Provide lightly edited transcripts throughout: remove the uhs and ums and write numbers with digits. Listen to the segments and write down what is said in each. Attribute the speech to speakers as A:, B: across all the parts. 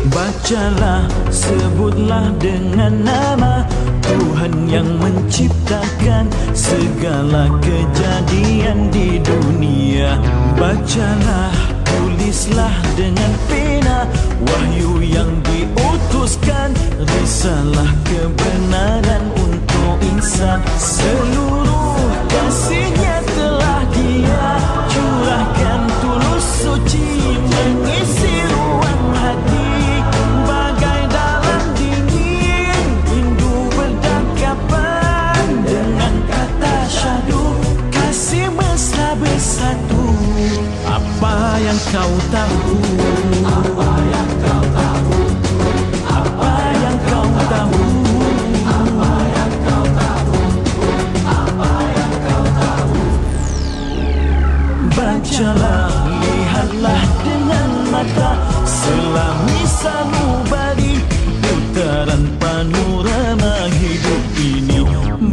A: Bacalah, sebutlah dengan nama Tuhan yang menciptakan segala kejadian di dunia. Bacalah, tulislah dengan pena wahyu yang diutuskan, risalah kebenaran untuk insan. Seluruh kasihnya telah Dia curahkan tulus suci, mengisi ruang hati. Bagai dalam dingin rindu berdakapan, dengan kata syahdu kasih mesra bersatu. Apa yang kau tahu? Apa yang kau tahu? Apa yang kau tahu? Apa yang kau tahu? Apa yang kau tahu? Bacalah, lihatlah dengan mata selami sanubari, putaran panorama hidup ini.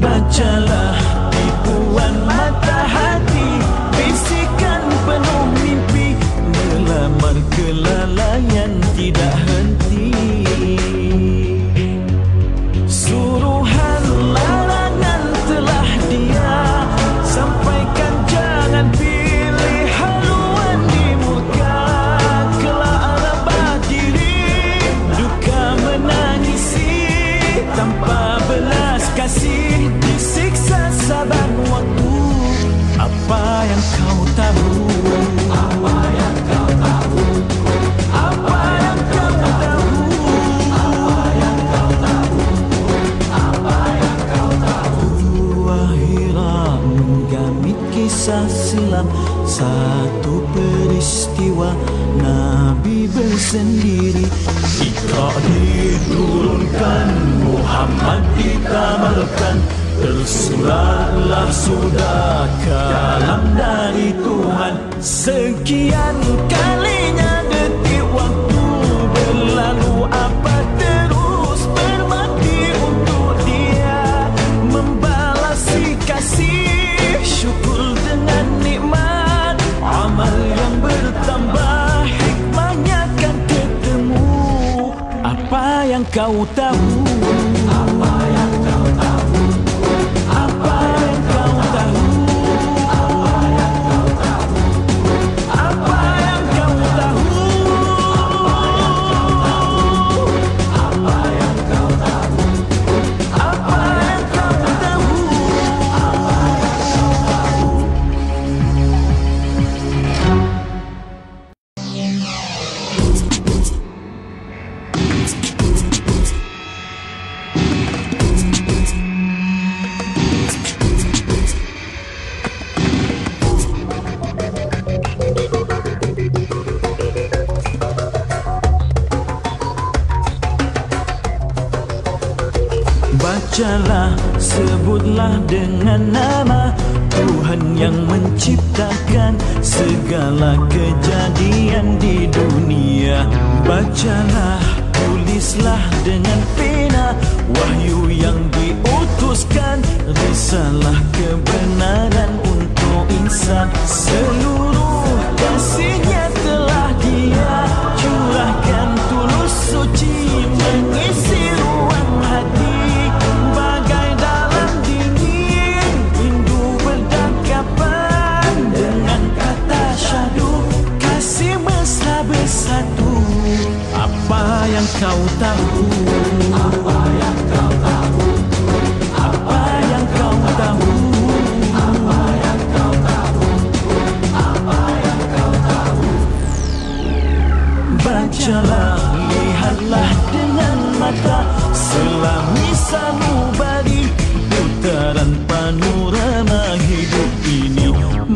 A: Bacalah, tipuan mata hati, bisikan penuh mimpi, melamar kelalaian tidak henti. Suruhan larangan telah Dia sampaikan, jangan pilih haluan di muka. Kelak rebah diri, duka menangisi, tanpa belas kasih disiksa saban waktu. Apa yang kau tahu? Apa yang kau tahu? Apa yang kau tahu? Apa yang kau tahu? Apa yang kau tahu? Akhirat menggamit kisah silam, satu peristiwa Nabi bersendiri. Iqra diturunkan, Muhammad dikamalkan, tersuratlah sudah kalam dari Tuhan. Sekian kalinya detik waktu berlalu, apa terus berbakti untuk Dia, membalasi kasih syukur dengan nikmat. Amal yang bertambah, hikmahnya kan ketemu. Apa yang kau tahu? Apa yang kau tahu? Apa yang kau tahu? Apa yang kau tahu? Apa yang kau tahu? Apa yang kau tahu? Apa yang kau tahu? Bacalah, sebutlah dengan nama Tuhan yang menciptakan segala kejadian di dunia. Bacalah, tulislah dengan pena wahyu yang diutuskan, risalah kebenaran untuk insan. Seluruh kasihnya telah Dia curahkan tulus suci, mengisi ruang hati. Bagai dalam dingin rindu berdakapan, dengan kata syahdu kasih mesra bersatu. Apa yang kau tahu? Apa yang kau tahu? Apa yang kau tahu? Apa yang kau tahu? Apa yang kau tahu? Bacalah, lihatlah dengan mata selami sanubari, putaran panorama hidup ini.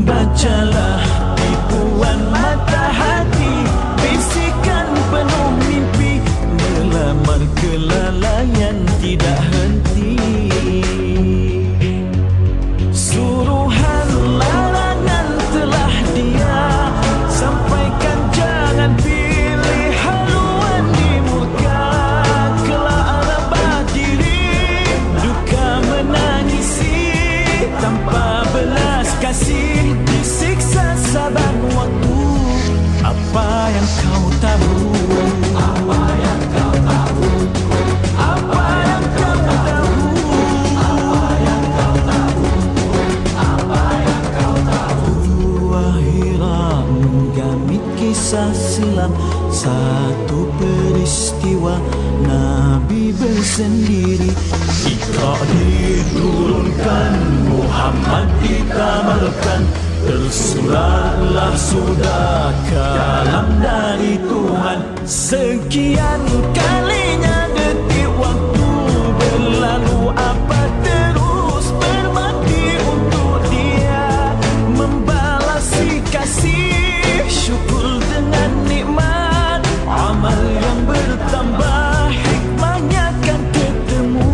A: Bacalah, tipuan mata hati, bisikan penuh mimpi, melamar kelalaian tidak henti. Suruhan larangan telah Dia sampaikan, jangan pilih haluan di muka. Kelak rebah diri, duka menangisi, tanpa belas kasih disiksa saban waktu. Apa yang kau tahu? Apa yang silam. Satu peristiwa Nabi bersendiri. Iqra diturunkan, Muhammad dikamalkan, tersuratlah sudah kalam dari Tuhan. Sekian kalinya detik waktu berlalu, apa terus berbakti untuk dia, membalasi kasih syukur dengan nikmat, amal yang bertambah, hikmahnya kan ketemu.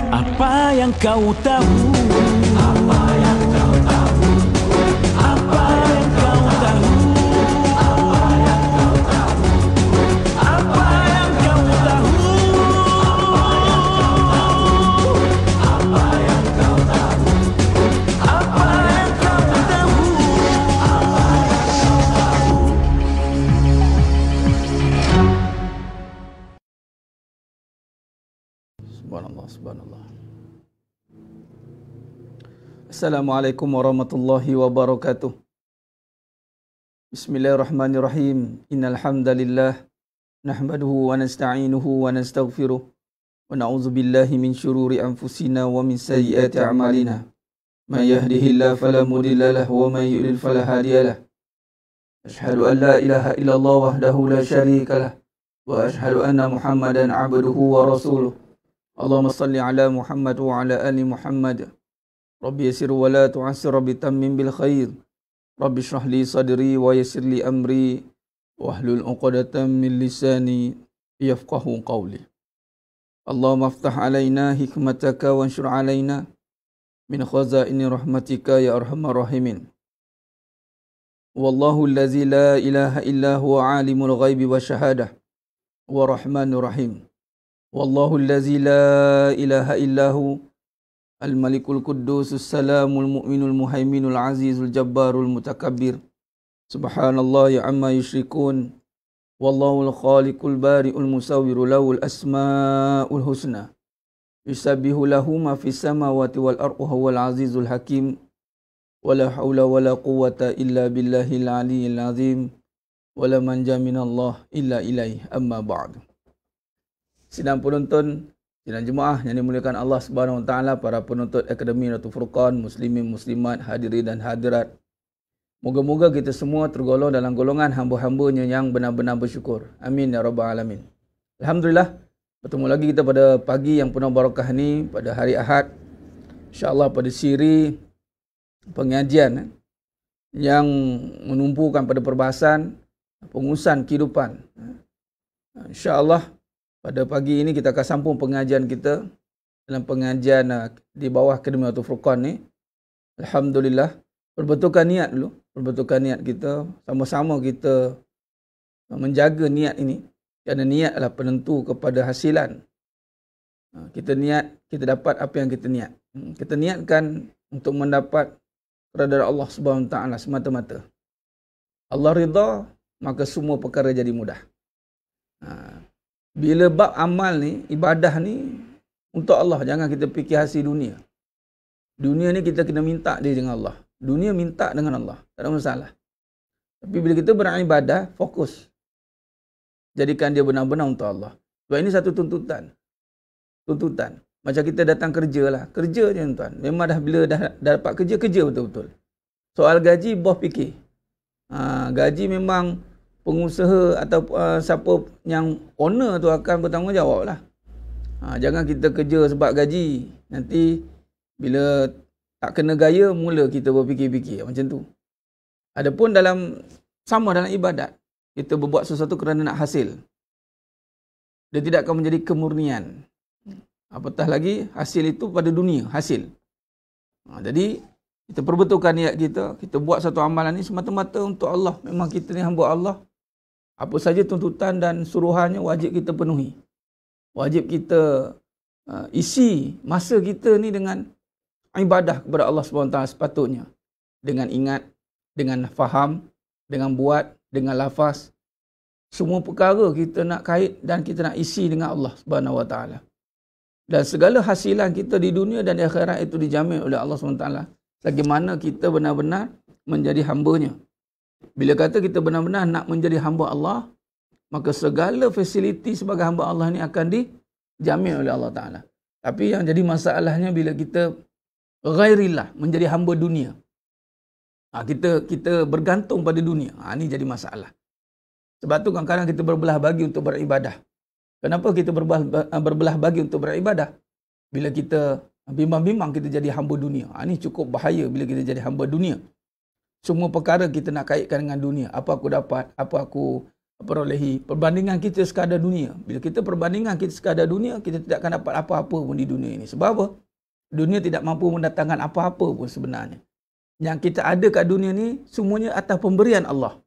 A: Apa yang kau tahu? Apa yang kau tahu? Apa yang kau tahu? Apa yang kau tahu? Apa yang kau tahu? Apa yang kau tahu? Apa yang kau tahu?
B: Subhanallah, subhanallah. Assalamualaikum warahmatullahi wabarakatuh. Bismillahirrahmanirrahim. Innal hamdalillah nahmaduhu wa nasta'inuhu wa nastaghfiruh wa na'udzu billahi min syururi anfusina wa min sayyiati a'malina. May yahdihillahu fala mudilla lahu wa may yudlil fala hadiya lahu. Asyhadu an la ilaha illallah wahdahu la syarika lah wa asyhadu anna Muhammadan 'abduhu wa rasuluh. Allahumma salli ala Muhammad wa ala ali Muhammad. Rabbi yassir wa la tu'assir, Rabbi tammim bil khair. Rabbi shrah li sadri wa yassir li amri wahlul 'uqdatam min lisani yafqahu qawli. Allahumma aftah alaina hikmataka wa anshur alaina min khazaini rahmatika ya arhamar rahimin. Wallahu allazi la ilaha illa huwa alimul ghaibi wa syahadah wa rahmanur rahim. Wallahu allazi la ilaha illahu al-malikul quddusus salamul mu'minul muhaiminul azizul jabbarul mutakabbir. Subhanallah ya amma yushrikun. Wallahul khaliqul bari'ul musawwiru lahul asma'ul husna. Yusabbihu lahu ma fis samawati wal ardi huwal azizul hakim. Wala haula wala quwwata illa billahil aliyyil azim. Wala manja minallah illa ilaih, amma ba'du. Sidang penonton, sidang jemaah yang dimuliakan Allah Subhanahu Wa Taala, para penuntut Akademi Datul Furqan, muslimin muslimat, hadirin dan hadirat. Moga-moga kita semua tergolong dalam golongan hamba-hambanya yang benar-benar bersyukur. Amin ya rabbal alamin. Alhamdulillah, bertemu lagi kita pada pagi yang penuh barakah ni, pada hari Ahad. InsyaAllah pada siri pengajian yang menumpukan pada perbahasan pengurusan kehidupan. InsyaAllah pada pagi ini kita akan sambung pengajian kita dalam pengajian di bawah Akademi Datul Furqan ni. Alhamdulillah, perbetulkan niat dulu. Perbetulkan niat kita, sama-sama kita menjaga niat ini. Kerana niat adalah penentu kepada hasilan. Kita niat, kita dapat apa yang kita niat. Kita niatkan untuk mendapat keridaan Allah Subhanahu Wa Taala semata-mata. Allah ridha, maka semua perkara jadi mudah. Bila bab amal ni, ibadah ni untuk Allah, jangan kita fikir hasil dunia. Dunia ni kita kena minta dia dengan Allah. Dunia minta dengan Allah, tak ada masalah. Tapi bila kita beribadah, fokus. Jadikan dia benar-benar untuk Allah. Sebab ini satu tuntutan. Tuntutan. Macam kita datang kerja lah. Kerja je tuan. Memang bila dah dapat kerja, kerja betul-betul. Soal gaji, bos fikir. Gaji memang pengusaha atau siapa yang owner tu akan bertanggungjawab lah. Jangan kita kerja sebab gaji. Nanti bila tak kena gaya, mula kita berfikir-fikir macam tu. Adapun sama dalam ibadat, kita berbuat sesuatu kerana nak hasil. Dia tidak akan menjadi kemurnian. Apatah lagi hasil itu pada dunia, hasil. Jadi kita perbetulkan niat kita, kita buat satu amalan ni semata-mata untuk Allah. Memang kita ni hamba Allah. Apa saja tuntutan dan suruhannya wajib kita penuhi. Wajib kita isi masa kita ni dengan ibadah kepada Allah SWT sepatutnya. Dengan ingat, dengan faham, dengan buat, dengan lafaz. Semua perkara kita nak kait dan kita nak isi dengan Allah SWT. Dan segala hasilan kita di dunia dan di akhirat itu dijamin oleh Allah SWT. Bagaimana kita benar-benar menjadi hambanya. Bila kata kita benar-benar nak menjadi hamba Allah, maka segala fasiliti sebagai hamba Allah ni akan dijamin oleh Allah Ta'ala. Tapi yang jadi masalahnya bila kita ghairillah, menjadi hamba dunia. Kita bergantung pada dunia. Ini jadi masalah. Sebab tu kadang-kadang kita berbelah bagi untuk beribadah. Kenapa kita berbelah bagi untuk beribadah? Bila kita bimbang-bimbang kita jadi hamba dunia. Ini cukup bahaya bila kita jadi hamba dunia. Semua perkara kita nak kaitkan dengan dunia. Apa aku dapat, apa aku perolehi. Perbandingan kita sekadar dunia. Bila kita perbandingan kita sekadar dunia, kita tidak akan dapat apa-apa pun di dunia ini. Sebab apa? Dunia tidak mampu mendatangkan apa-apa pun sebenarnya. Yang kita ada kat dunia ni, semuanya atas pemberian Allah.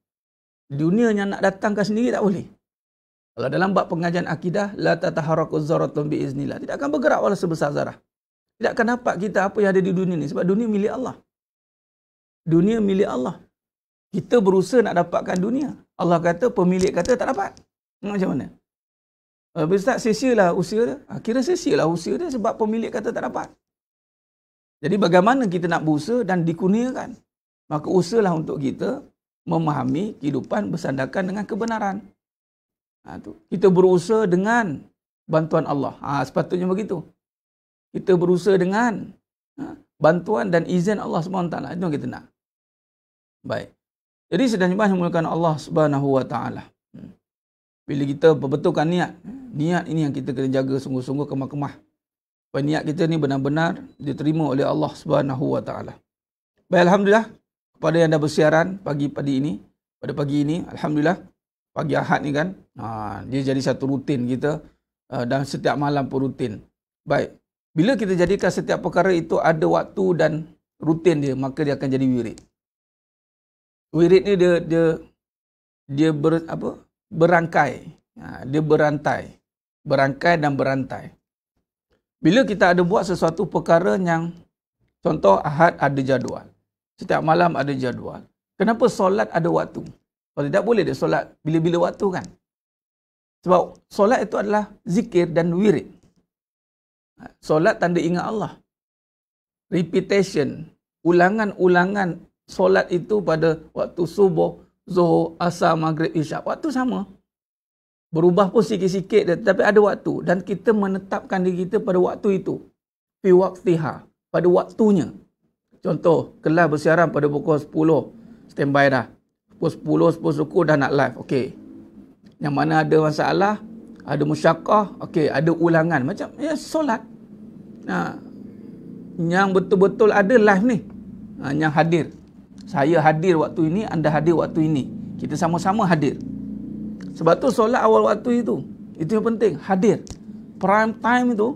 B: Dunia yang nak datangkan sendiri tak boleh. Kalau dalam bab pengajian akidah, la tataharraku zarratun biiznillah. Tidak akan bergerak walau sebesar zarah. Tidak akan dapat kita apa yang ada di dunia ni. Sebab dunia milik Allah. Dunia milik Allah. Kita berusaha nak dapatkan dunia. Allah kata, pemilik kata tak dapat. Macam mana? Ustaz, sia-sialah usaha dia. Kira sia-sialah usaha dia sebab pemilik kata tak dapat. Jadi bagaimana kita nak berusaha dan dikurniakan? Maka usahalah untuk kita memahami kehidupan bersandarkan dengan kebenaran. Kita berusaha dengan bantuan Allah. Sepatutnya begitu. Kita berusaha dengan bantuan dan izin Allah SWT. Itu yang kita nak. Baik. Jadi sedang memuliakan Allah Subhanahu Wa Taala. Bila kita perbetulkan niat ini yang kita kena jaga sungguh-sungguh kemah-kemah. Supaya niat kita ni benar-benar diterima oleh Allah Subhanahu Wa Taala. Baik, alhamdulillah kepada yang dah bersiaran pada pagi ini, alhamdulillah pagi Ahad ni kan, dia jadi satu rutin kita dan setiap malam pun rutin. Baik. Bila kita jadikan setiap perkara itu ada waktu dan rutin dia, maka dia akan jadi wirid. Wirid ni dia berangkai. Dia berantai. Berangkai dan berantai. Bila kita ada buat sesuatu perkara yang, contoh Ahad ada jadual. Setiap malam ada jadual. Kenapa solat ada waktu? Kalau tidak boleh dia solat bila-bila waktu kan? Sebab solat itu adalah zikir dan wirid. Solat tanda ingat Allah. Repetition. Ulangan-ulangan solat itu pada waktu subuh, zuhur, asar, maghrib, isyak. Waktu sama. Berubah pun sikit-sikit, tetapi ada waktu. Dan kita menetapkan diri kita pada waktu itu. Fi waqtiha. Pada waktunya. Contoh, kelas bersiaran pada pukul 10. Standby dah. Pukul 10 suku dah nak live. Okey. Yang mana ada masalah, ada musyaqqah, okey, ada ulangan. Macam, solat. Yang betul-betul ada live ni. Yang hadir. Saya hadir waktu ini, anda hadir waktu ini. Kita sama-sama hadir. Sebab tu solat awal waktu itu. Itu yang penting. Hadir. Prime time itu,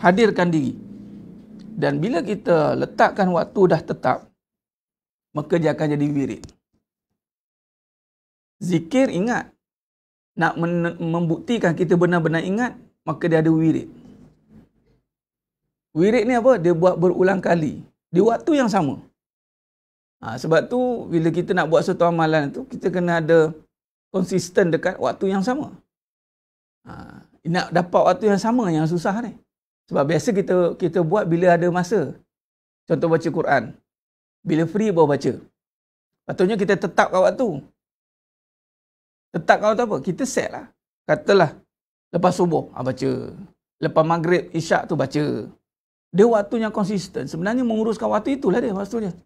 B: hadirkan diri. Dan bila kita letakkan waktu dah tetap, maka dia akan jadi wirid. Zikir ingat. Nak membuktikan kita benar-benar ingat, maka dia ada wirid. Wirid ni apa? Dia buat berulang kali. Di waktu yang sama. Sebab tu, bila kita nak buat satu amalan tu, kita kena ada konsisten dekat waktu yang sama. Nak dapat waktu yang sama yang susah ni. Sebab biasa kita buat bila ada masa. Contoh baca Quran. Bila free baru baca. Patutnya kita tetapkan waktu. Tetapkan waktu apa? Kita set lah. Katalah lepas subuh baca. Lepas maghrib, isyak tu baca. Dia waktu yang konsisten. Sebenarnya menguruskan waktu itulah dia maksudnya.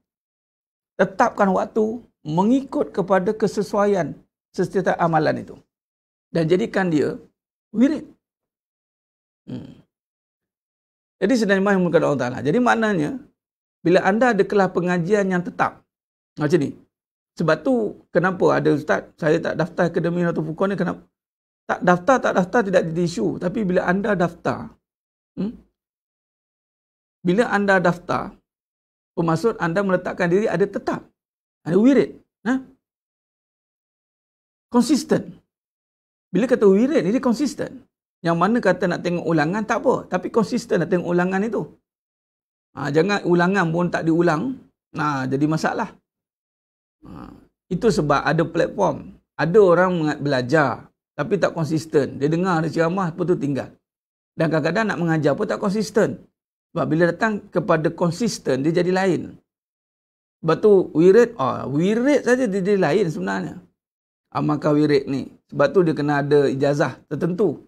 B: Tetapkan waktu mengikut kepada kesesuaian setiap amalan itu. Dan jadikan dia wirid. Jadi sedang dimahimkan Allah Ta'ala. Jadi maknanya, bila anda ada kelas pengajian yang tetap, macam ni. Sebab tu, kenapa ada ustaz, saya tak daftar Akademi Nahdlatul Fuqaha ni, kenapa? Tak daftar tidak jadi isu. Tapi bila anda daftar, bermaksud anda meletakkan diri ada tetap. Ada wirid. Konsisten. Bila kata wirid, ini konsisten. Yang mana kata nak tengok ulangan, tak apa. Tapi konsisten nak tengok ulangan itu. Jangan ulangan pun tak diulang. Jadi masalah. Itu sebab ada platform. Ada orang belajar, tapi tak konsisten. Dia dengar, dia ceramah, lepas tu tinggal. Dan kadang-kadang nak mengajar pun tak konsisten. Sebab bila datang kepada konsisten, dia jadi lain. Sebab tu wirid saja dia lain sebenarnya. Amalkan wirid ni. Sebab tu dia kena ada ijazah tertentu.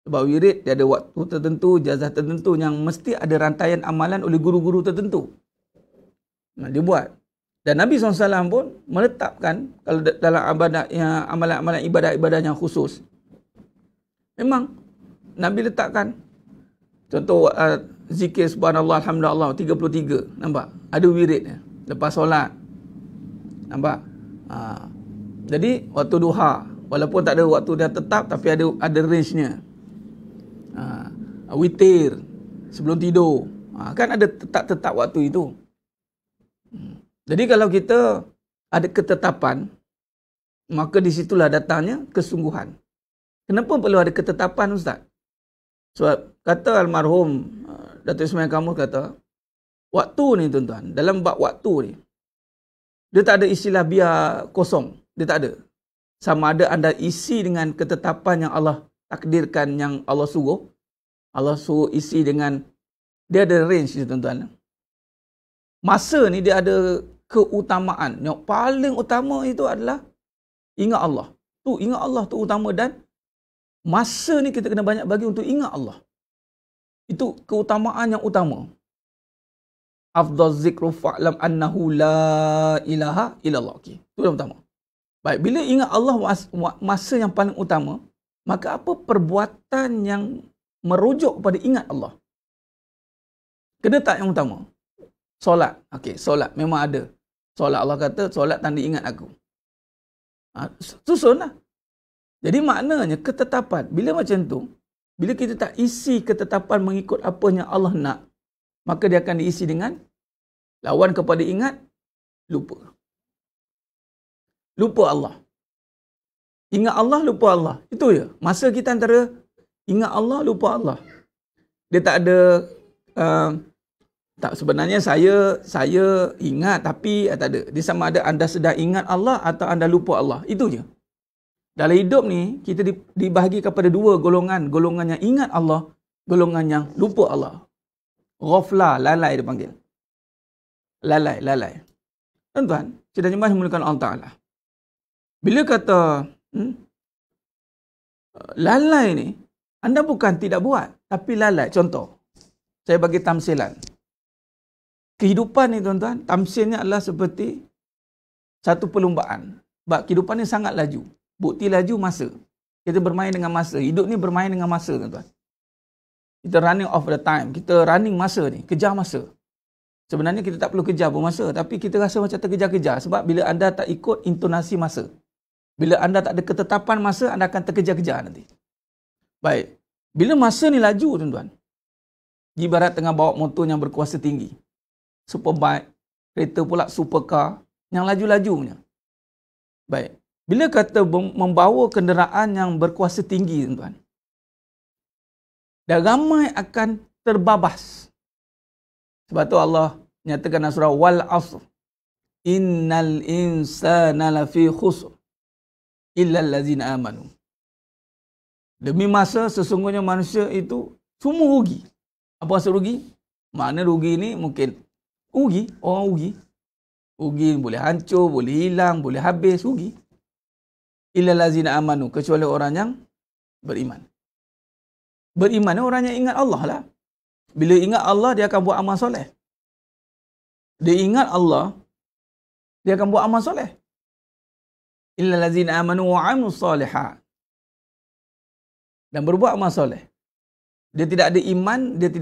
B: Sebab wirid dia ada waktu tertentu, ijazah tertentu yang mesti ada rantaian amalan oleh guru-guru tertentu. Nah, dia buat. Dan Nabi SAW pun menetapkan kalau dalam amalan-amalan ibadah-ibadah yang khusus. Memang Nabi letakkan. Contoh zikir subhanallah alhamdulillah 33. Nampak? Ada wiridnya. Lepas solat. Nampak? Jadi waktu duha. Walaupun tak ada waktu dia tetap tapi ada range-nya. Witir. Sebelum tidur. Kan ada tetap waktu itu. Jadi kalau kita ada ketetapan, maka di situlah datangnya kesungguhan. Kenapa perlu ada ketetapan, Ustaz? Sebab kata almarhum Datuk Ismail Kamus kata, waktu ni tuan-tuan, dalam bab waktu ni, dia tak ada istilah biar kosong. Dia tak ada. Sama ada anda isi dengan ketetapan yang Allah takdirkan, yang Allah suruh. Allah suruh isi dengan, dia ada range tuan-tuan. Masa ni dia ada keutamaan. Yang paling utama itu adalah ingat Allah. Ingat Allah tu utama, dan masa ni kita kena banyak bagi untuk ingat Allah. Itu keutamaan yang utama. Afdhal zikru fa'lam annahu la ilaha illallah. Okay. Itu yang utama. Baik, bila ingat Allah masa yang paling utama, maka apa perbuatan yang merujuk kepada ingat Allah? Kena tak yang utama? Solat. Okey, solat memang ada. Solat, Allah kata solat tanda ingat aku. Susunlah. Jadi maknanya ketetapan. Bila macam tu, bila kita tak isi ketetapan mengikut apa yang Allah nak, maka dia akan diisi dengan lawan kepada ingat, lupa. Lupa Allah. Ingat Allah, lupa Allah. Itu je. Masa kita antara ingat Allah, lupa Allah. Dia tak ada tak, sebenarnya saya ingat tapi tak ada. Dia sama ada anda sedang ingat Allah atau anda lupa Allah. Itu je. Dalam hidup ni kita dibahagi kepada dua golongan. Golongan yang ingat Allah, golongan yang lupa Allah. Ghaflah, lalai dia panggil. Lalai. Tuan-tuan, kita jemaah yang dimuliakan Allah Ta'ala. Bila kata lalai ni, anda bukan tidak buat, tapi lalai. Contoh, saya bagi tamsilan. Kehidupan ni tuan-tuan, tamsilnya adalah seperti satu perlumbaan. Sebab kehidupan ni sangat laju. Bukti laju masa. Kita bermain dengan masa. Hidup ni bermain dengan masa tuan-tuan. Kita running off the time. Kita running masa ni. Kejar masa. Sebenarnya kita tak perlu kejar pun masa. Tapi kita rasa macam terkejar-kejar. Sebab bila anda tak ikut intonasi masa. Bila anda tak ada ketetapan masa, anda akan terkejar-kejar nanti. Baik. Bila masa ni laju tuan-tuan. Ibarat tengah bawa motor yang berkuasa tinggi. Superbike. Kereta pula supercar. Yang laju-laju punya. Baik. Bila kata membawa kenderaan yang berkuasa tinggi tuan-tuan. Dan ramai akan terbabas. Sebab tu Allah nyatakan dalam surah Wal Asr. Innal insana lafi khusr. Illal ladzina amanu. Demi masa sesungguhnya manusia itu semua rugi. Apa maksud rugi? Makna rugi ni mungkin rugi, orang rugi. Rugi boleh hancur, boleh hilang, boleh habis, rugi. Illal ladzina amanu, kecuali orang yang beriman. Beriman ni orang yang ingat Allah lah. Bila ingat Allah, dia akan buat amal soleh. Dia ingat Allah, dia akan buat amal soleh. Illal ladzina amanu wa 'amilus solihat. Dan berbuat amal soleh. Dia tidak ada iman, dia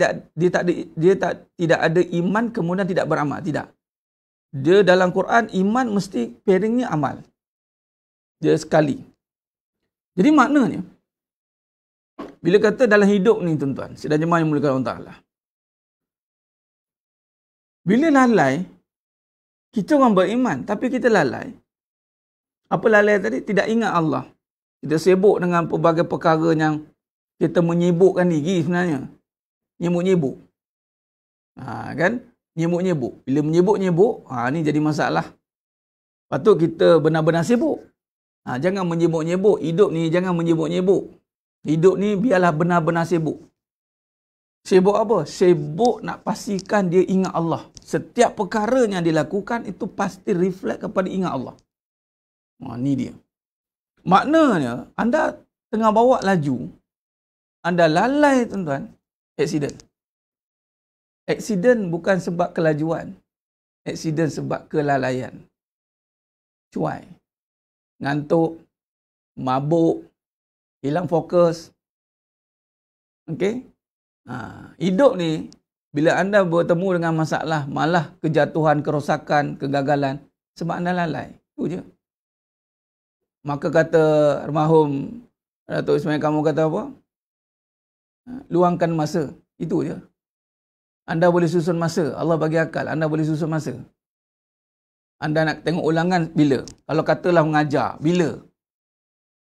B: tidak ada iman kemudian tidak beramal, tidak. Dia dalam Quran iman mesti pairingnya amal. Dia sekali. Jadi maknanya bila kata dalam hidup ni tuan-tuan, sidang jemaah yang muliakan Allah Ta'ala. Bila lalai, kita orang beriman tapi kita lalai. Apa lalai tadi? Tidak ingat Allah. Kita sibuk dengan pelbagai perkara yang kita menyibukkan diri sebenarnya. Nyibuk-nyibuk. Kan? Nyibuk-nyibuk. Bila menyibuk-nyibuk, ni jadi masalah. Patut kita benar-benar sibuk. Jangan menyibuk-nyibuk. Hidup ni jangan menyibuk-nyibuk. Hidup ni biarlah benar-benar sibuk. Sibuk apa? Sibuk nak pastikan dia ingat Allah. setiap perkara yang dilakukan itu pasti reflect kepada ingat Allah. Ni dia. Maknanya, anda tengah bawa laju, anda lalai tuan-tuan, aksiden. Aksiden bukan sebab kelajuan. Aksiden sebab kelalaian. Cuai. Ngantuk, mabuk, hilang fokus. Okey? Hidup ni, bila anda bertemu dengan masalah, malah kejatuhan, kerosakan, kegagalan, sebab anda lalai. Itu je. Maka kata almarhum Datuk Ismail kamu kata apa? Luangkan masa. Itu je. Anda boleh susun masa. Allah bagi akal. Anda boleh susun masa. Anda nak tengok ulangan bila? Kalau katalah mengajar, bila?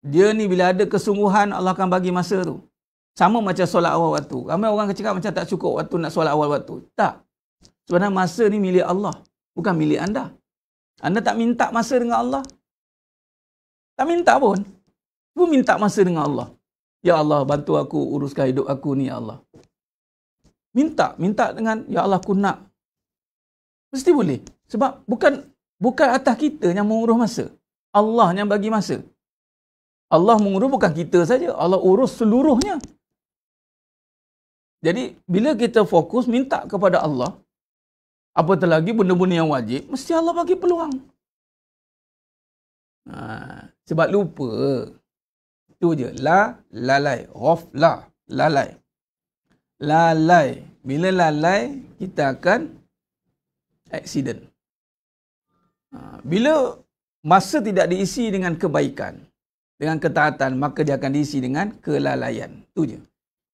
B: Dia ni bila ada kesungguhan, Allah akan bagi masa tu. Sama macam solat awal waktu. Ramai orang cakap macam tak cukup waktu nak solat awal waktu. Tak. Sebenarnya masa ni milik Allah. Bukan milik anda. Anda tak minta masa dengan Allah. Tak minta pun. Cuma minta masa dengan Allah. Ya Allah, bantu aku uruskan hidup aku ni, ya Allah. Minta dengan, ya Allah, aku nak. Mesti boleh. Sebab bukan atas kita yang mengurus masa. Allah yang bagi masa. Allah mengurus bukan kita saja. Allah urus seluruhnya. Jadi, bila kita fokus minta kepada Allah, apatah lagi benda-benda yang wajib, mesti Allah bagi peluang. Sebab lupa. Itu je. Lalai. Ghaflah. Lalai. Lalai. Bila lalai, kita akan aksiden. Bila masa tidak diisi dengan kebaikan, dengan ketaatan, maka dia akan diisi dengan kelalaian. Itu je.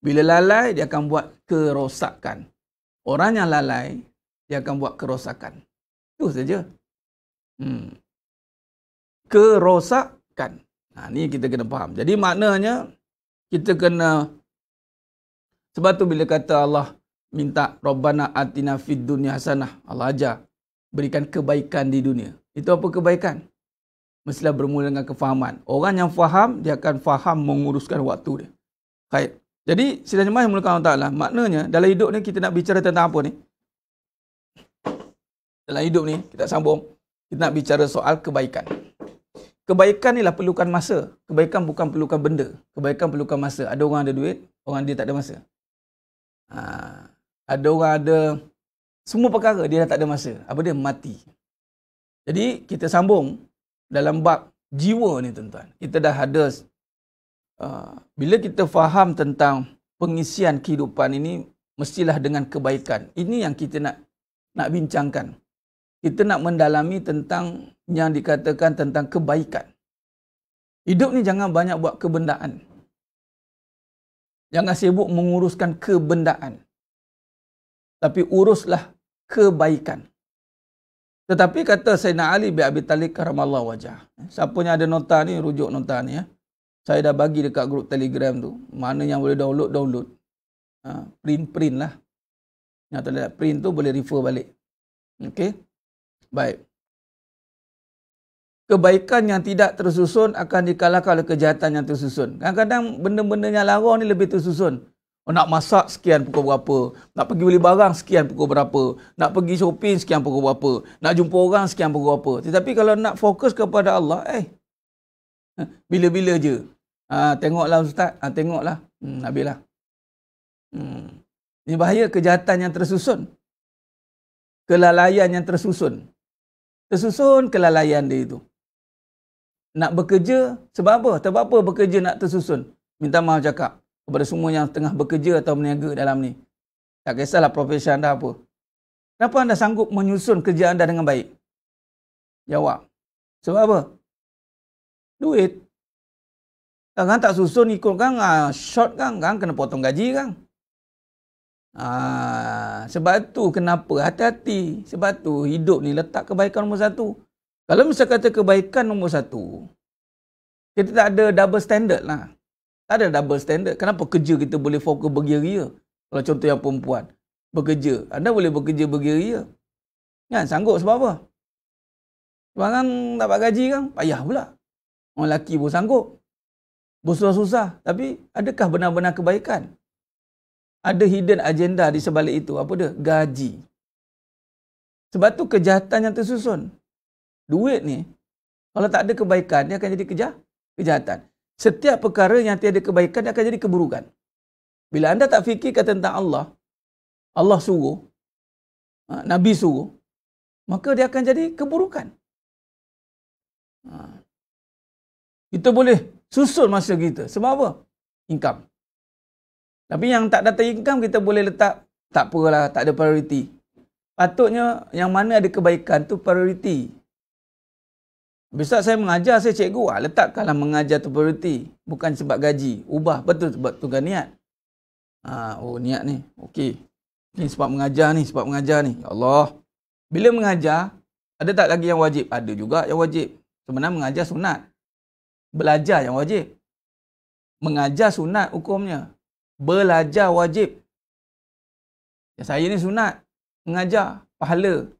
B: Bila lalai, dia akan buat kerosakan. Orang yang lalai, dia akan buat kerosakan. Itu saja. Kerosakan. Ni kita kena faham. Jadi maknanya, kita kena, sebab tu bila kata Allah minta, Rabbana atina fid dunya hasanah. Allah ajar, berikan kebaikan di dunia. Itu apa kebaikan? Mestilah bermula dengan kefahaman. Orang yang faham, dia akan faham menguruskan waktu dia. Baik. Jadi, sidang jemaah yang mulakan Allah Ta'ala, maknanya, dalam hidup ni, kita nak bicara tentang apa ni? Dalam hidup ni, kita sambung, kita nak bicara soal kebaikan. Kebaikan ni lah perlukan masa. Kebaikan bukan perlukan benda. Kebaikan perlukan masa. Ada orang ada duit, orang dia tak ada masa. Ada orang ada semua perkara, dia dah tak ada masa. Apa dia? Mati. Jadi, kita sambung dalam bab jiwa ni, tuan-tuan. Kita dah ada, bila kita faham tentang pengisian kehidupan ini, mestilah dengan kebaikan. Ini yang kita nak bincangkan. Kita nak mendalami tentang yang dikatakan tentang kebaikan. Hidup ni jangan banyak buat kebendaan. Jangan sibuk menguruskan kebendaan. Tapi uruslah kebaikan. Tetapi kata Sayyidina Ali bin Abi Talib karamallahu wajah. Siapa yang ada nota ni, rujuk nota ni ya. Saya dah bagi dekat grup Telegram tu. Mana yang boleh download. Print lah. Yang tak boleh print tu boleh refer balik. Okey. Baik. Kebaikan yang tidak tersusun akan dikalahkan oleh kejahatan yang tersusun. Kadang-kadang benda-benda yang larang ni lebih tersusun. Nak masak sekian pukul berapa. Nak pergi beli barang sekian pukul berapa. Nak pergi shopping sekian pukul berapa. Nak jumpa orang sekian pukul berapa. Tetapi kalau nak fokus kepada Allah, bila-bila je. Tengoklah Ustaz. Tengoklah. Habislah. Ini bahaya kejahatan yang tersusun. Kelalaian yang tersusun. Tersusun kelalaian dia itu. Nak bekerja, sebab apa? Sebab apa bekerja nak tersusun? Minta maaf cakap kepada semua yang tengah bekerja atau berniaga dalam ni. Tak kisahlah profesi anda apa. Kenapa anda sanggup menyusun kerja anda dengan baik? Jawab. Sebab apa? Duit. Kan tak susun ikut kan, short kan kena potong gaji kan. Sebab tu kenapa hati-hati. Sebab tu hidup ni letak kebaikan nombor satu. Kalau misal kata kebaikan nombor satu, kita tak ada double standard lah. Tak ada double standard. Kenapa kerja kita boleh fokus bergeria? Kalau contoh yang perempuan bekerja, anda boleh bekerja bergeria kan? Sanggup sebab apa? Sebarang dapat gaji kan? Payah pula. Orang lelaki pun sanggup bersusah-susah. Tapi adakah benar-benar kebaikan? Ada hidden agenda di sebalik itu. Apa dia? Gaji. Sebab tu kejahatan yang tersusun. Duit ni, kalau tak ada kebaikan, dia akan jadi kejahatan. Setiap perkara yang tiada kebaikan, dia akan jadi keburukan. Bila anda tak fikirkan tentang Allah, Allah suruh, Nabi suruh, maka dia akan jadi keburukan. Kita boleh susun masa kita. Sebab apa? Income. Tapi yang tak datang income, kita boleh letak, tak apalah, tak ada priority. Patutnya yang mana ada kebaikan tu priority. Besok saya mengajar, saya cikgu, letakkanlah mengajar tu priority. Bukan sebab gaji. Ubah, betul sebab tu kan niat. Oh niat ni, okey. Ni sebab mengajar ni, Ya Allah. Bila mengajar, ada tak lagi yang wajib? Ada juga yang wajib. Sebenarnya mengajar sunat. Belajar yang wajib. Mengajar sunat hukumnya. Belajar wajib. Ya, saya ni sunat. Mengajar. Pahala.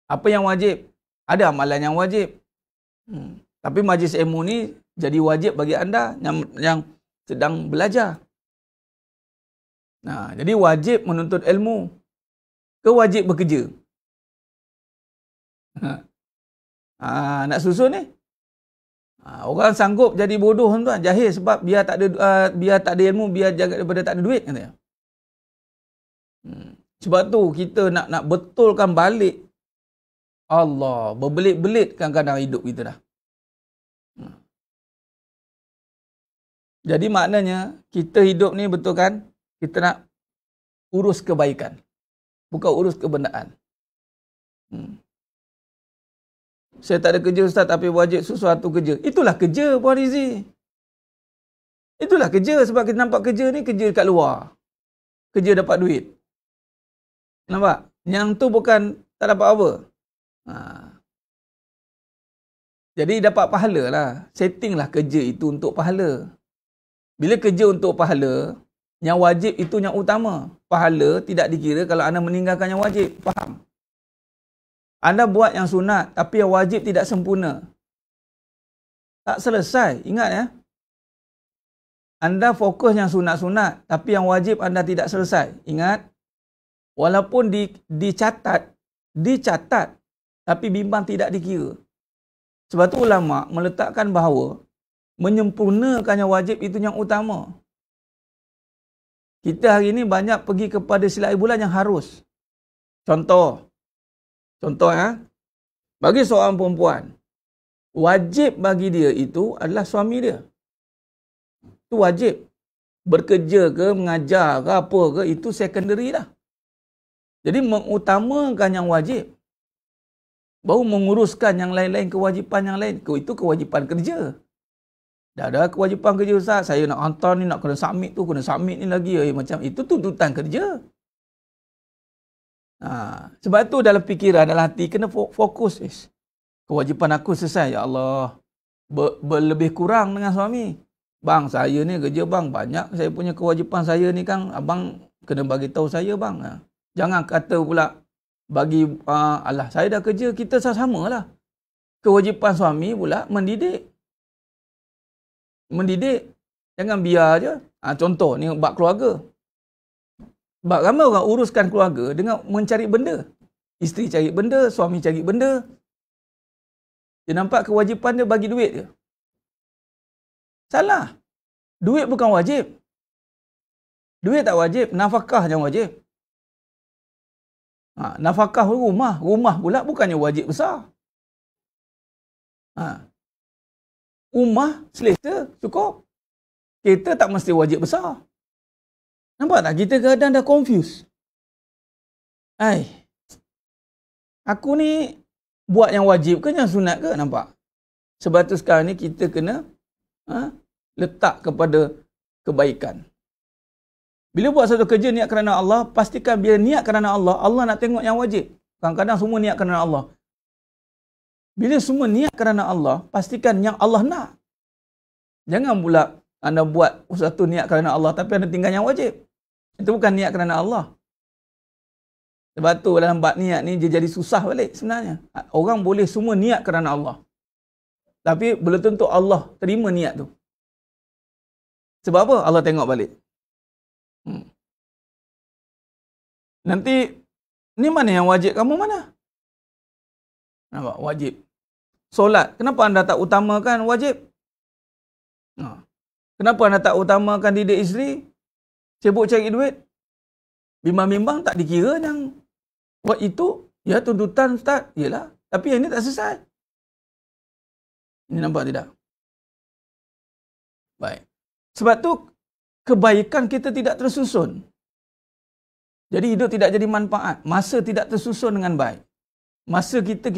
B: Apa yang wajib? Ada amalan yang wajib. Tapi majlis ilmu ni jadi wajib bagi anda yang sedang belajar. Jadi wajib menuntut ilmu. Ke wajib bekerja? Nak susun ni? Orang sanggup jadi bodoh tuan, jahil sebab biar tak ada ilmu, biar jaga daripada tak ada duit katanya. Sebab tu kita nak betulkan balik. Allah, berbelit-belit kadang-kadang hidup kita dah. Jadi maknanya kita hidup ni betul kan? Kita nak urus kebaikan. Bukan urus kebenaran. Saya tak ada kerja Ustaz, tapi wajib sesuatu kerja. Itulah kerja Puan Rizie. Itulah kerja. Sebab kita nampak kerja ni kerja kat luar. Kerja dapat duit. Nampak? Yang tu bukan tak dapat apa. Jadi dapat pahala lah. Settinglah kerja itu untuk pahala. Bila kerja untuk pahala, yang wajib itu yang utama. Pahala tidak dikira kalau anda meninggalkan yang wajib. Faham? Anda buat yang sunat, tapi yang wajib tidak sempurna. Tak selesai. Ingat ya. Anda fokus yang sunat-sunat, tapi yang wajib anda tidak selesai. Ingat. Walaupun dicatat, tapi bimbang tidak dikira. Sebab tu ulama' meletakkan bahawa menyempurnakan yang wajib itu yang utama. Kita hari ini banyak pergi kepada silap bulan yang harus. Contoh ya, bagi seorang perempuan, wajib bagi dia itu adalah suami dia. Itu wajib. Bekerja ke, mengajar ke, apa ke, itu secondary lah. Jadi mengutamakan yang wajib. Baru menguruskan yang lain-lain, kewajipan yang lain. Itu kewajipan kerja. Dah ada kewajipan kerja Ustaz, saya nak hantar ni, nak kena submit tu, kena submit ni lagi. Macam itu tuntutan kerja. Sebab tu dalam fikiran, dalam hati, kena fokus. Kewajipan aku selesai. Ya Allah. Berlebih kurang dengan suami. Bang, saya ni kerja bang, banyak saya punya kewajipan saya ni kan. Abang kena bagi tahu saya bang. Jangan kata pula, bagi, alah saya dah kerja, kita sama lah. Kewajipan suami pula mendidik. Jangan biar je. Contoh ni, bab keluarga. Sebab ramai orang uruskan keluarga dengan mencari benda. Isteri cari benda, suami cari benda. Dia nampak kewajipan dia bagi duit je. Salah. Duit bukan wajib. Duit tak wajib, nafkah yang wajib. Nafkah rumah. Rumah pula bukannya wajib besar. Rumah selesa, cukup. Kereta tak mesti wajib besar. Nampak tak? Kita kadang dah confuse. Aku ni buat yang wajib ke yang sunat ke? Nampak? Sebab tu sekarang ni kita kena letak kepada kebaikan. Bila buat satu kerja niat kerana Allah, pastikan bila niat kerana Allah, Allah nak tengok yang wajib. Kadang-kadang semua niat kerana Allah. Bila semua niat kerana Allah, pastikan yang Allah nak. Jangan pula anda buat satu niat kerana Allah tapi anda tinggal yang wajib. Itu bukan niat kerana Allah. Sebab tu dalam bab niat ni dia jadi susah balik sebenarnya. Orang boleh semua niat kerana Allah. Tapi belum tentu Allah terima niat tu. Sebab apa? Allah tengok balik. Nanti, ni mana yang wajib kamu mana? Nampak? Wajib. Solat, kenapa anda tak utamakan wajib? Kenapa anda tak utamakan didik isteri? Sibuk cari duit? Bimbang-bimbang tak dikira yang buat itu, ya tuntutan Ustaz. Yelah, tapi yang ini tak selesai. Ini nampak tidak? Baik. Sebab tu kebaikan kita tidak tersusun. Jadi hidup tidak jadi manfaat. Masa tidak tersusun dengan baik. Masa kita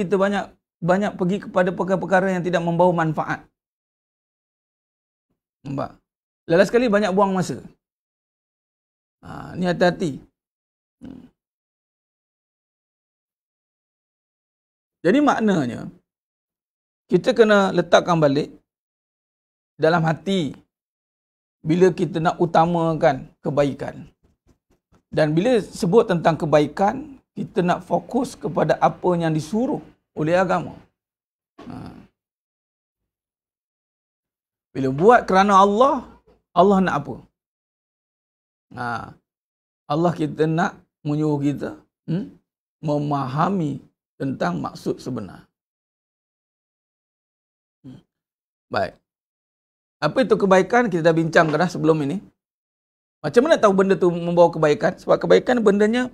B: banyak pergi kepada perkara-perkara yang tidak membawa manfaat. Nampak? Lala sekali banyak buang masa. Ni hati-hati. Jadi maknanya, kita kena letakkan balik dalam hati bila kita nak utamakan kebaikan. Dan bila sebut tentang kebaikan, kita nak fokus kepada apa yang disuruh oleh agama. Bila buat kerana Allah, Allah nak apa? Allah kita nak menyuruh kita memahami tentang maksud sebenar. Baik. Apa itu kebaikan? Kita dah bincang dah sebelum ini. Macam mana tahu benda tu membawa kebaikan? Sebab kebaikan bendanya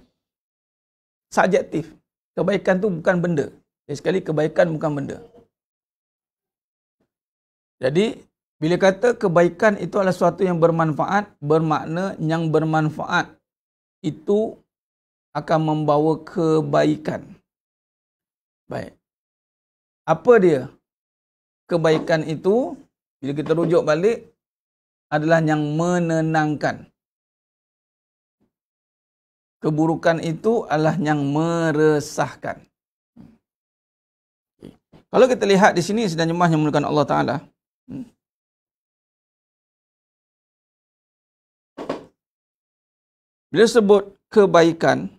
B: subjektif. Kebaikan tu bukan benda. Sekali kebaikan bukan benda. Jadi, bila kata kebaikan itu adalah sesuatu yang bermanfaat, bermakna yang bermanfaat itu akan membawa kebaikan. Baik. Apa dia? Kebaikan itu, bila kita rujuk balik, adalah yang menenangkan. Keburukan itu adalah yang meresahkan. Kalau kita lihat di sini sedang jemaah yang menggunakan Allah Ta'ala. Bila sebut kebaikan,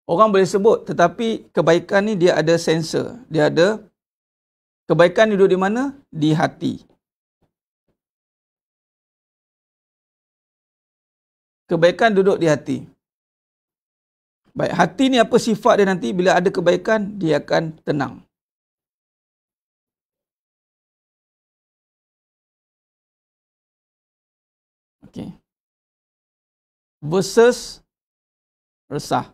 B: orang boleh sebut, tetapi kebaikan ni dia ada sensor. Dia ada, kebaikan duduk di mana? Di hati. Kebaikan duduk di hati. Baik, hati ni apa sifat dia nanti? Bila ada kebaikan, dia akan tenang. Okey. Versus resah.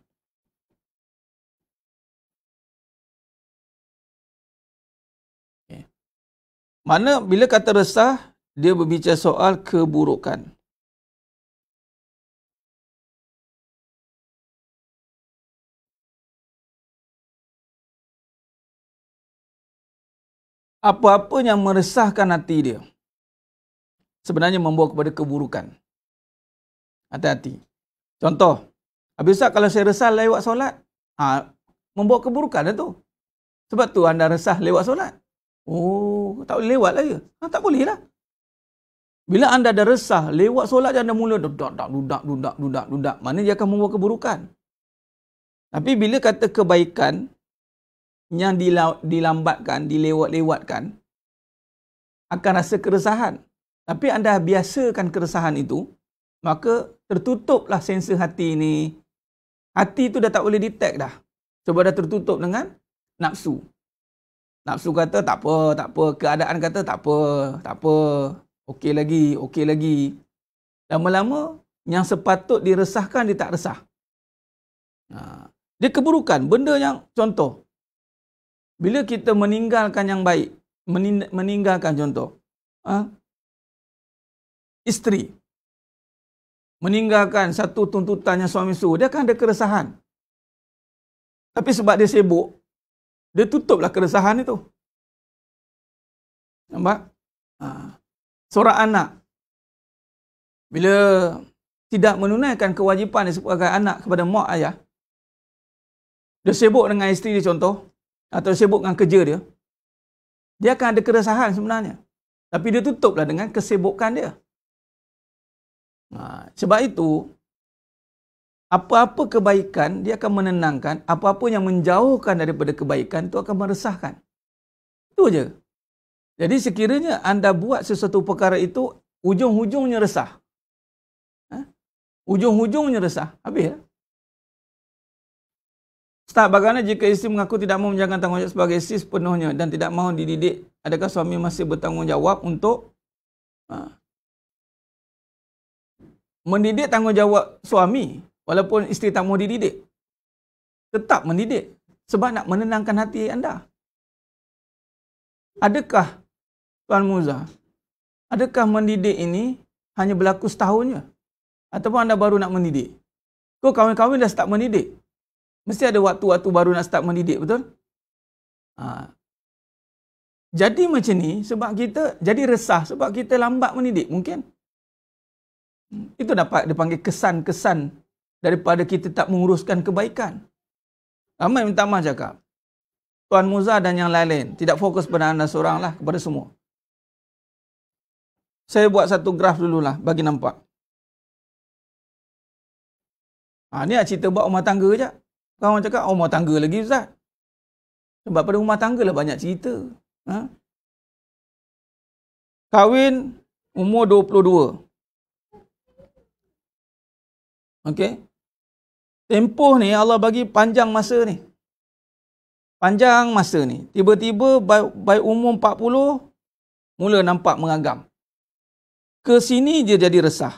B: Okay. Mana bila kata resah, dia berbicara soal keburukan. Apa-apa yang meresahkan hati dia sebenarnya membawa kepada keburukan. Hati-hati. Contoh, habis Ustaz, kalau saya resah lewat solat, membawa keburukan lah tu. Sebab tu anda resah lewat solat. Oh, tak boleh lewat lah ya? Tak boleh lah. Bila anda dah resah lewat solat, anda mula dudak. Mana dia akan membawa keburukan. Tapi bila kata kebaikan yang dilambatkan, dilewat-lewatkan, akan rasa keresahan. Tapi anda biasakan keresahan itu, maka tertutuplah sensor hati ni. Hati tu dah tak boleh detect dah. Sebab dah tertutup dengan nafsu. Nafsu kata tak apa. Keadaan kata tak apa. Okey lagi. Lama-lama, yang sepatut diresahkan, dia tak resah. Dia keburukan. Benda yang, contoh, bila kita meninggalkan yang baik, meninggalkan contoh, isteri, meninggalkan satu tuntutan yang suami suruh, dia akan ada keresahan. Tapi sebab dia sibuk, dia tutuplah keresahan itu. Nampak? Seorang anak, bila tidak menunaikan kewajipan sebagai anak kepada mak ayah, dia sibuk dengan isteri dia contoh, atau sibuk dengan kerja dia, dia akan ada keresahan sebenarnya. Tapi dia tutuplah dengan kesibukan dia. Sebab itu, apa-apa kebaikan, dia akan menenangkan. Apa-apa yang menjauhkan daripada kebaikan, itu akan meresahkan. Itu je. Jadi sekiranya anda buat sesuatu perkara itu, ujung-ujungnya resah. Ujung-ujungnya resah. Habis ya? Ustaz, bagaimana jika isteri mengaku tidak mahu menjalankan tanggungjawab sebagai isteri sepenuhnya dan tidak mahu dididik? Adakah suami masih bertanggungjawab untuk mendidik? Tanggungjawab suami walaupun isteri tak mahu dididik, tetap mendidik sebab nak menenangkan hati anda. Adakah Tuan Muza, adakah mendidik ini hanya berlaku setahun je? Ataupun anda baru nak mendidik? Kau kahwin-kahwin dah start mendidik. Mesti ada waktu-waktu baru nak start mendidik, betul? Jadi macam ni sebab kita jadi resah sebab kita lambat mendidik mungkin. Itu dapat dipanggil kesan-kesan daripada kita tak menguruskan kebaikan. Ramai minta maaf cakap, Tuan Muza dan yang lain-lain tidak fokus pada anda seorang lah, kepada semua. Saya buat satu graf dululah bagi nampak. Ni cerita buat rumah tangga je. Kawan cakap, rumah tangga lagi Ustaz. Sebab pada rumah tangga lah banyak cerita. Kahwin umur 22. Okey. Tempoh ni Allah bagi panjang masa ni. Panjang masa ni. Tiba-tiba by umur 40 mula nampak mengagam. Ke sini dia jadi resah.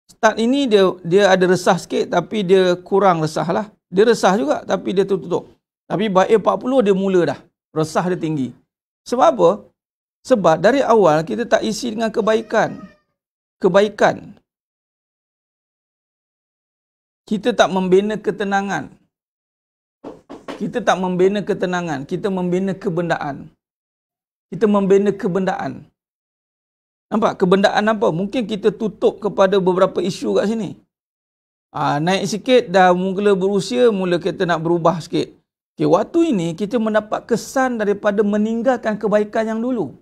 B: Start ini dia ada resah sikit tapi dia kurang resah lah. Dia resah juga tapi dia tutup. Tapi by 40 dia mula dah. Resah dia tinggi. Sebab apa? Sebab dari awal kita tak isi dengan kebaikan. Kebaikan. Kita tak membina ketenangan. Kita tak membina ketenangan. Kita membina kebendaan. Kita membina kebendaan. Nampak? Kebendaan apa? Mungkin kita tutup kepada beberapa isu kat sini. Naik sikit, dah mula berusia, mula kita nak berubah sikit. Okay, waktu ini kita mendapat kesan daripada meninggalkan kebaikan yang dulu.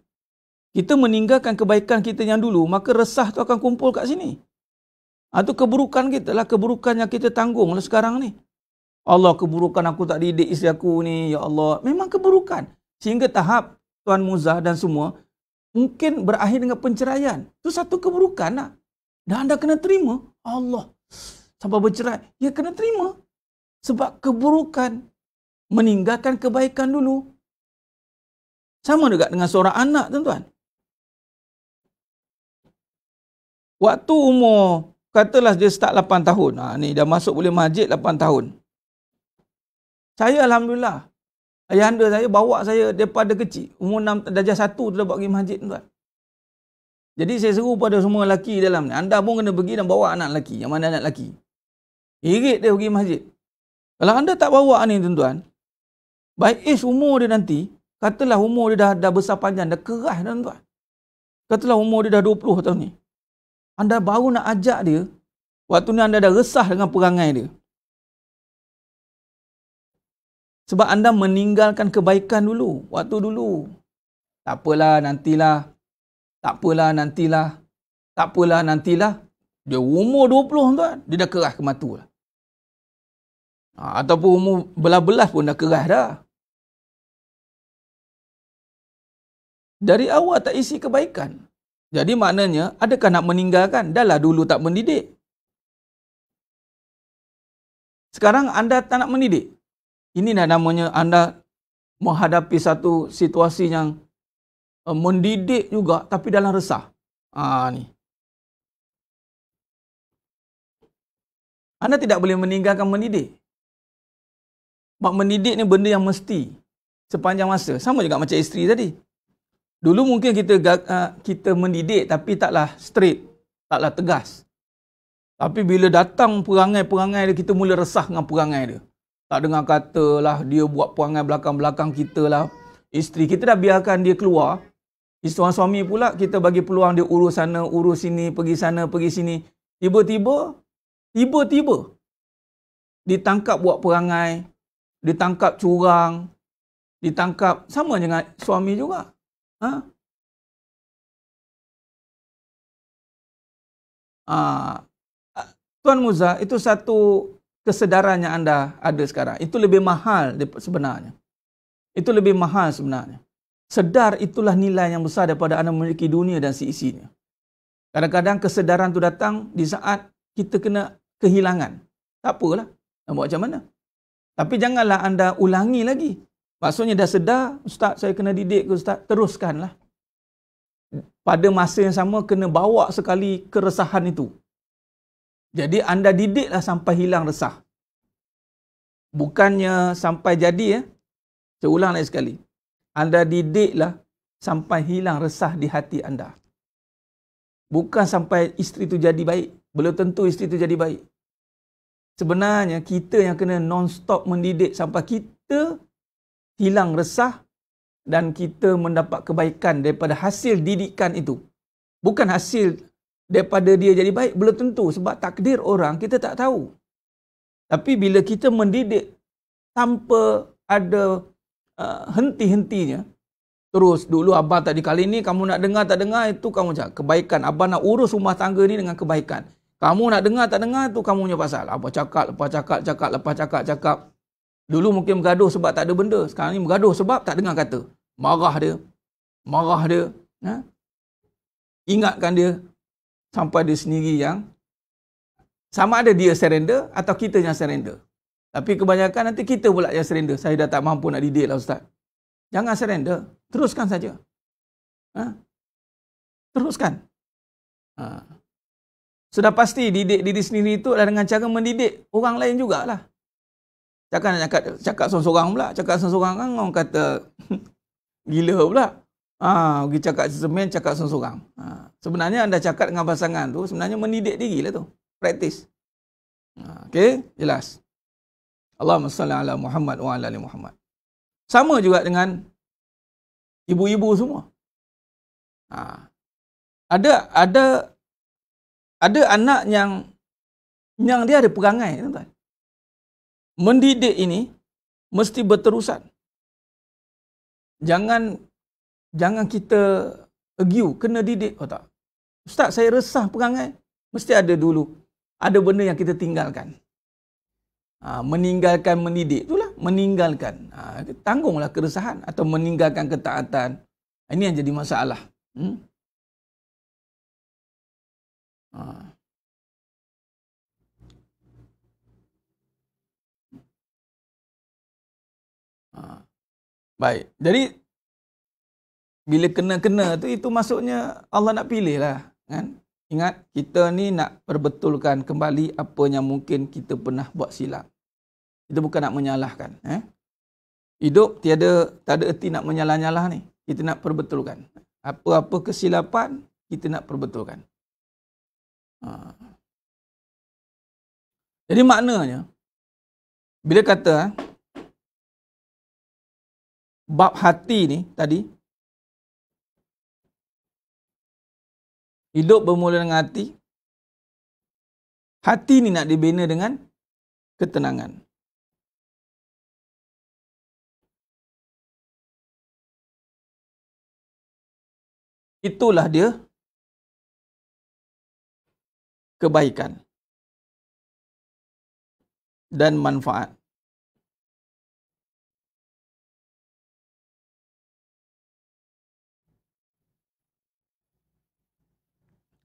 B: Kita meninggalkan kebaikan kita yang dulu, maka resah tu akan kumpul kat sini. Itu keburukan kita lah, keburukan yang kita tanggung lah sekarang ni. Allah, keburukan aku tak didik isteri aku ni, ya Allah. Memang keburukan. Sehingga tahap Tuan Muza dan semua, mungkin berakhir dengan penceraian. Itu satu keburukan lah. Dan anda kena terima. Allah, sampai bercerai. Ya kena terima. Sebab keburukan meninggalkan kebaikan dulu. Sama juga dengan seorang anak, tuan-tuan. Waktu umur, katalah dia start 8 tahun. Ni dah masuk boleh masjid 8 tahun. Saya Alhamdulillah, ayahanda saya bawa saya daripada kecil. Umur 6, darjah 1 tu dah bawa pergi masjid, tuan. Jadi saya seru pada semua lelaki dalam ni. Anda pun kena pergi dan bawa anak lelaki. Yang mana anak lelaki? Irit dia pergi masjid. Kalau anda tak bawa ni, tuan-tuan, baik umur dia nanti, katalah umur dia dah besar panjang, dah keras, tuan-tuan. Katalah umur dia dah 20 tahun ni. Anda baru nak ajak dia, waktu ni anda dah resah dengan perangai dia. Sebab anda meninggalkan kebaikan dulu, waktu dulu. Tak apalah, nantilah. Tak apalah, nantilah. Tak apalah, nantilah. Dia umur 20, tuan, dia dah keras ke mata lah. Ataupun umur belas-belas pun dah keras dah. Dari awal tak isi kebaikan. Jadi maknanya, adakah nak meninggalkan? Dah lah dulu tak mendidik. Sekarang anda tak nak mendidik. Ini dah namanya anda menghadapi satu situasi yang mendidik juga tapi dalam resah. Ni. Anda tidak boleh meninggalkan mendidik. Sebab mendidik ni benda yang mesti sepanjang masa. Sama juga macam isteri tadi. Dulu mungkin kita mendidik tapi taklah straight, taklah tegas. Tapi bila datang perangai-perangai dia, kita mula resah dengan perangai dia. Tak dengar kata lah, dia buat perangai belakang-belakang kita lah. Isteri kita dah biarkan dia keluar. Isteri suami pula kita bagi peluang dia urus sana, urus sini, pergi sana, pergi sini. Tiba-tiba ditangkap buat perangai, ditangkap curang, ditangkap sama dengan suami juga. Tuan Muza, itu satu kesedaran yang anda ada sekarang. Itu lebih mahal sebenarnya. Itu lebih mahal sebenarnya. Sedar itulah nilai yang besar daripada anda memiliki dunia dan seisinya. Kadang-kadang kesedaran tu datang di saat kita kena kehilangan. Tak apalah. Nak buat macam mana? Tapi janganlah anda ulangi lagi. Maksudnya dah sedar, ustaz saya kena didik ke ustaz? Teruskanlah. Pada masa yang sama kena bawa sekali keresahan itu. Jadi anda didiklah sampai hilang resah. Bukannya sampai jadi ya. Saya ulang lagi sekali. Anda didiklah sampai hilang resah di hati anda. Bukan sampai isteri itu jadi baik. Belum tentu isteri itu jadi baik. Sebenarnya kita yang kena non-stop mendidik sampai kita hilang resah dan kita mendapat kebaikan daripada hasil didikan itu. Bukan hasil daripada dia jadi baik. Belum tentu sebab takdir orang kita tak tahu. Tapi bila kita mendidik tanpa ada henti-hentinya, terus dulu abang tadi kali ni kamu nak dengar tak dengar itu kamu cakap kebaikan. Abang nak urus rumah tangga ni dengan kebaikan. Kamu nak dengar tak dengar tu kamu punya pasal. Abang cakap, lepas cakap, lepas cakap. Dulu mungkin bergaduh sebab tak ada benda. Sekarang ni bergaduh sebab tak dengar kata. Marah dia. Ha? Ingatkan dia sampai dia sendiri yang sama ada dia surrender atau kita yang surrender. Tapi kebanyakan nanti kita pula yang surrender. Saya dah tak mampu nak didik lah ustaz. Jangan surrender. Teruskan saja. Ha? Teruskan. Ha. Sudah pasti didik diri sendiri itu adalah dengan cara mendidik orang lain jugalah. Takkan nak cakap seorang-seorang pula. Cakap seorang-seorang kan orang kata gila pula. Pergi cakap semen, cakap seorang-seorang. Sebenarnya anda cakap dengan pasangan tu, sebenarnya mendidik diri lah tu. Praktis. Okey, jelas. Allahumma salli ala Muhammad wa ala ali Muhammad. Sama juga dengan ibu-ibu semua. Ada anak yang dia ada perangai, tuan-tuan. Mendidik ini mesti berterusan. Jangan kita argue, kena didik. Oh tak. Ustaz, saya resah perangai. Mesti ada dulu. Ada benda yang kita tinggalkan. Meninggalkan mendidik. Itulah, meninggalkan. Tanggunglah keresahan atau meninggalkan ketaatan. Ini yang jadi masalah. Baik. Jadi bila kena-kena tu itu maksudnya Allah nak pilih lah, kan? Ingat kita ni nak perbetulkan kembali apa yang mungkin kita pernah buat silap. Kita bukan nak menyalahkan, Hidup tak ada erti nak menyalah-nyalah ni. Kita nak perbetulkan. Apa-apa kesilapan kita nak perbetulkan. Jadi maknanya bila kata bab hati ni tadi, hidup bermula dengan hati. Hati ni nak dibina dengan ketenangan. Itulah dia kebaikan dan manfaat.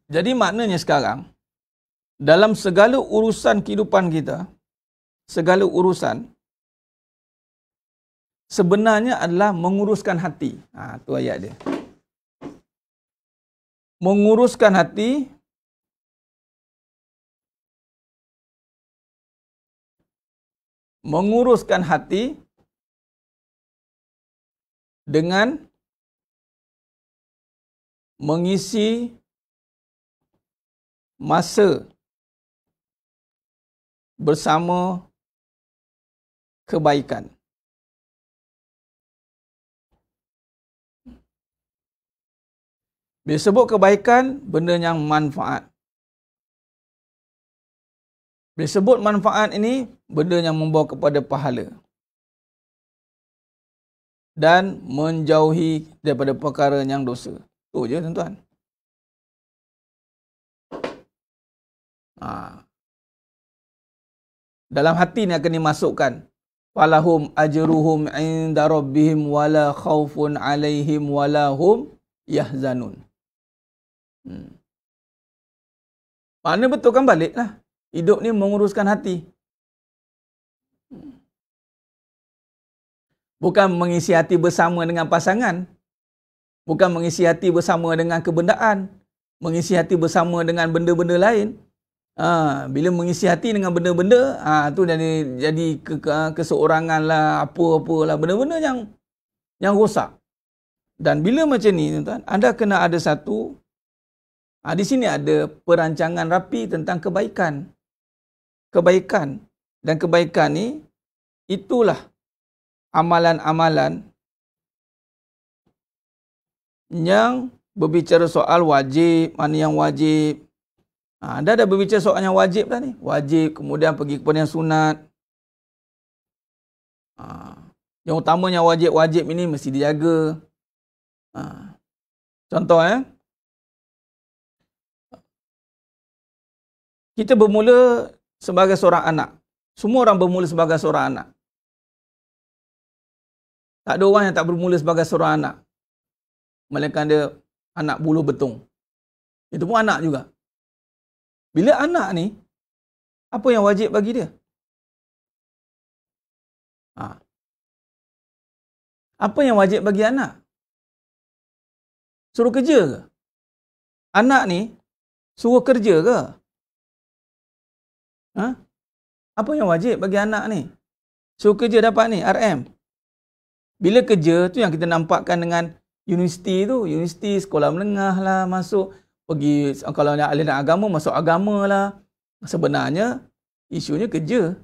B: Jadi maknanya sekarang, dalam segala urusan kehidupan kita, segala urusan, sebenarnya adalah menguruskan hati. Tu ayat dia. Menguruskan hati, dengan mengisi masa bersama kebaikan. Bila sebut kebaikan, benda yang manfaat. Bila sebut manfaat ini, benda yang membawa kepada pahala. Dan menjauhi daripada perkara yang dosa. Itu je tuan-tuan. Dalam hati ni akan dimasukkan falahum ajruhum inda rabbihim wala khaufun alaihim wala hum yahzanun. Makna betul kan baliklah. Hidup ni menguruskan hati. Bukan mengisi hati bersama dengan pasangan. Bukan mengisi hati bersama dengan kebendaan. Mengisi hati bersama dengan benda-benda lain. Bila mengisi hati dengan benda-benda, tu jadi keseorangan lah, apa-apalah, benda-benda yang rosak. Dan bila macam ni, tuan-tuan, anda kena ada satu, di sini ada perancangan rapi tentang kebaikan. Kebaikan. Dan kebaikan ni, itulah amalan-amalan yang berbicara soal wajib, mana yang wajib. Anda dah berbicara soal yang wajib dah ni. Wajib, kemudian pergi kepada yang sunat. Yang utamanya wajib-wajib ini mesti dijaga. Contoh kita bermula sebagai seorang anak. Semua orang bermula sebagai seorang anak. Tak ada orang yang tak bermula sebagai seorang anak. Melainkan dia anak buluh betung. Itu pun anak juga. Bila anak ni, apa yang wajib bagi dia? Apa yang wajib bagi anak? Suruh kerja ke? Anak ni suruh kerja ke? Apa yang wajib bagi anak ni? Suruh kerja dapat ni, RM. Bila kerja tu yang kita nampakkan dengan universiti tu. Universiti, sekolah menengah lah, masuk. Pergi, kalau nak aliran agama, masuk agama lah. Sebenarnya, isunya kerja.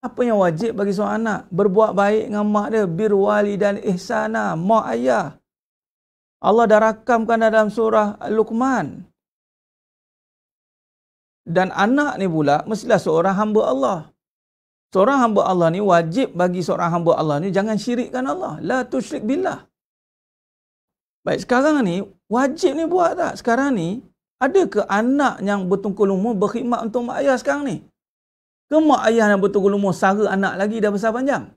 B: Apa yang wajib bagi seorang anak? Berbuat baik dengan mak dia. Birwalidan ihsana. Mak ayah. Allah dah rakamkan dalam surah Luqman. Dan anak ni pula mestilah seorang hamba Allah. Seorang hamba Allah ni wajib bagi seorang hamba Allah ni jangan syirikkan Allah. La tusyrik billah. Baik, sekarang ni wajib ni buat tak? Sekarang ni ada ke anak yang bertungkul umur berkhidmat untuk mak ayah sekarang ni? Ke mak ayah yang bertungkul umur sara anak lagi dah besar panjang?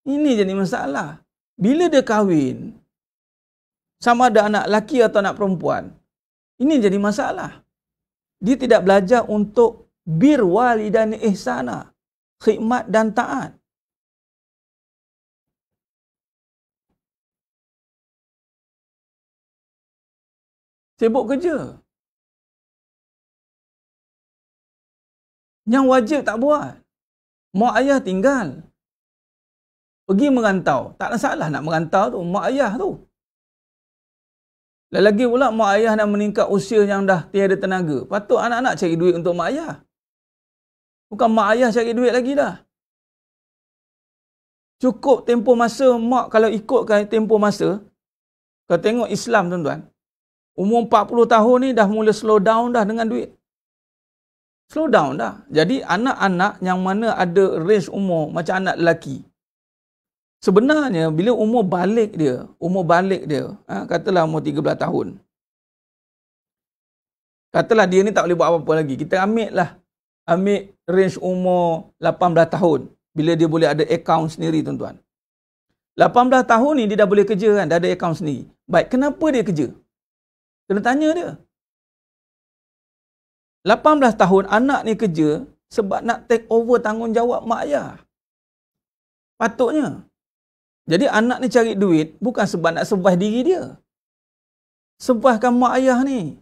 B: Ini jadi masalah. Bila dia kahwin, sama ada anak lelaki atau anak perempuan, ini jadi masalah. Dia tidak belajar untuk bir walidan ihsana, khidmat dan taat. Sibuk kerja. Yang wajib tak buat. Mak ayah tinggal. Pergi merantau. Tak ada salah nak merantau tu. Mak ayah tu. Lagi pula mak ayah dah meningkat usia yang dah tiada tenaga. Patut anak-anak cari duit untuk mak ayah. Bukan mak ayah cari duit lagi dah. Cukup tempoh masa mak, kalau ikutkan tempoh masa, kalau tengok Islam tuan-tuan, umur 40 tahun ni dah mula slow down dah dengan duit. Slow down dah. Jadi anak-anak yang mana ada range umur macam anak lelaki, sebenarnya bila umur balik dia, katalah umur 13 tahun. Katalah dia ni tak boleh buat apa-apa lagi. Kita ambil range umur 18 tahun. Bila dia boleh ada akaun sendiri, tuan-tuan. 18 tahun ni dia dah boleh kerja kan, dah ada akaun sendiri. Baik, kenapa dia kerja? Kena tanya dia. 18 tahun anak ni kerja sebab nak take over tanggungjawab mak ayah. Patutnya. Jadi anak ni cari duit bukan sebab nak survive diri dia. Survivekan mak ayah ni.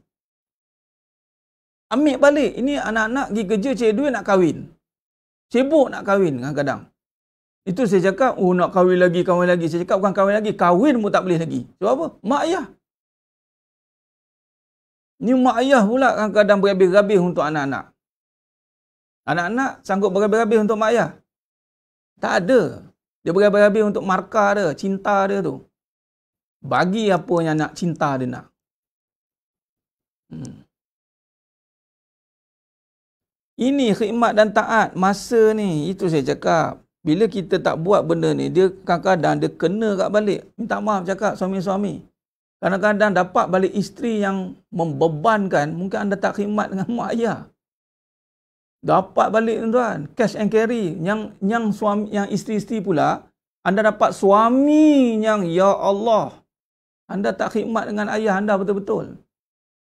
B: Ambil balik. Ini anak-anak pergi kerja cari duit nak kahwin. Sibuk nak kahwin kadang-kadang. Itu saya cakap, nak kahwin lagi. Saya cakap bukan kahwin lagi. Kahwin pun tak boleh lagi. Sebab apa? Mak ayah. Ni mak ayah pula kadang-kadang berhabis-habis untuk anak-anak. Anak-anak sanggup berhabis-habis untuk mak ayah? Tak ada. Dia berhabis-habis untuk markah dia, cinta dia tu. Bagi apa yang nak cinta dia nak. Ini khidmat dan taat masa ni. Itu saya cakap. Bila kita tak buat benda ni, dia kadang-kadang dia kena kat balik. Minta maaf cakap suami-suami. Kadang-kadang dapat balik isteri yang membebankan, mungkin anda tak khidmat dengan mak ayah. Dapat balik tuan-tuan, cash and carry. Yang suami, yang isteri-isteri pula, anda dapat suami yang ya Allah. Anda tak khidmat dengan ayah anda betul-betul.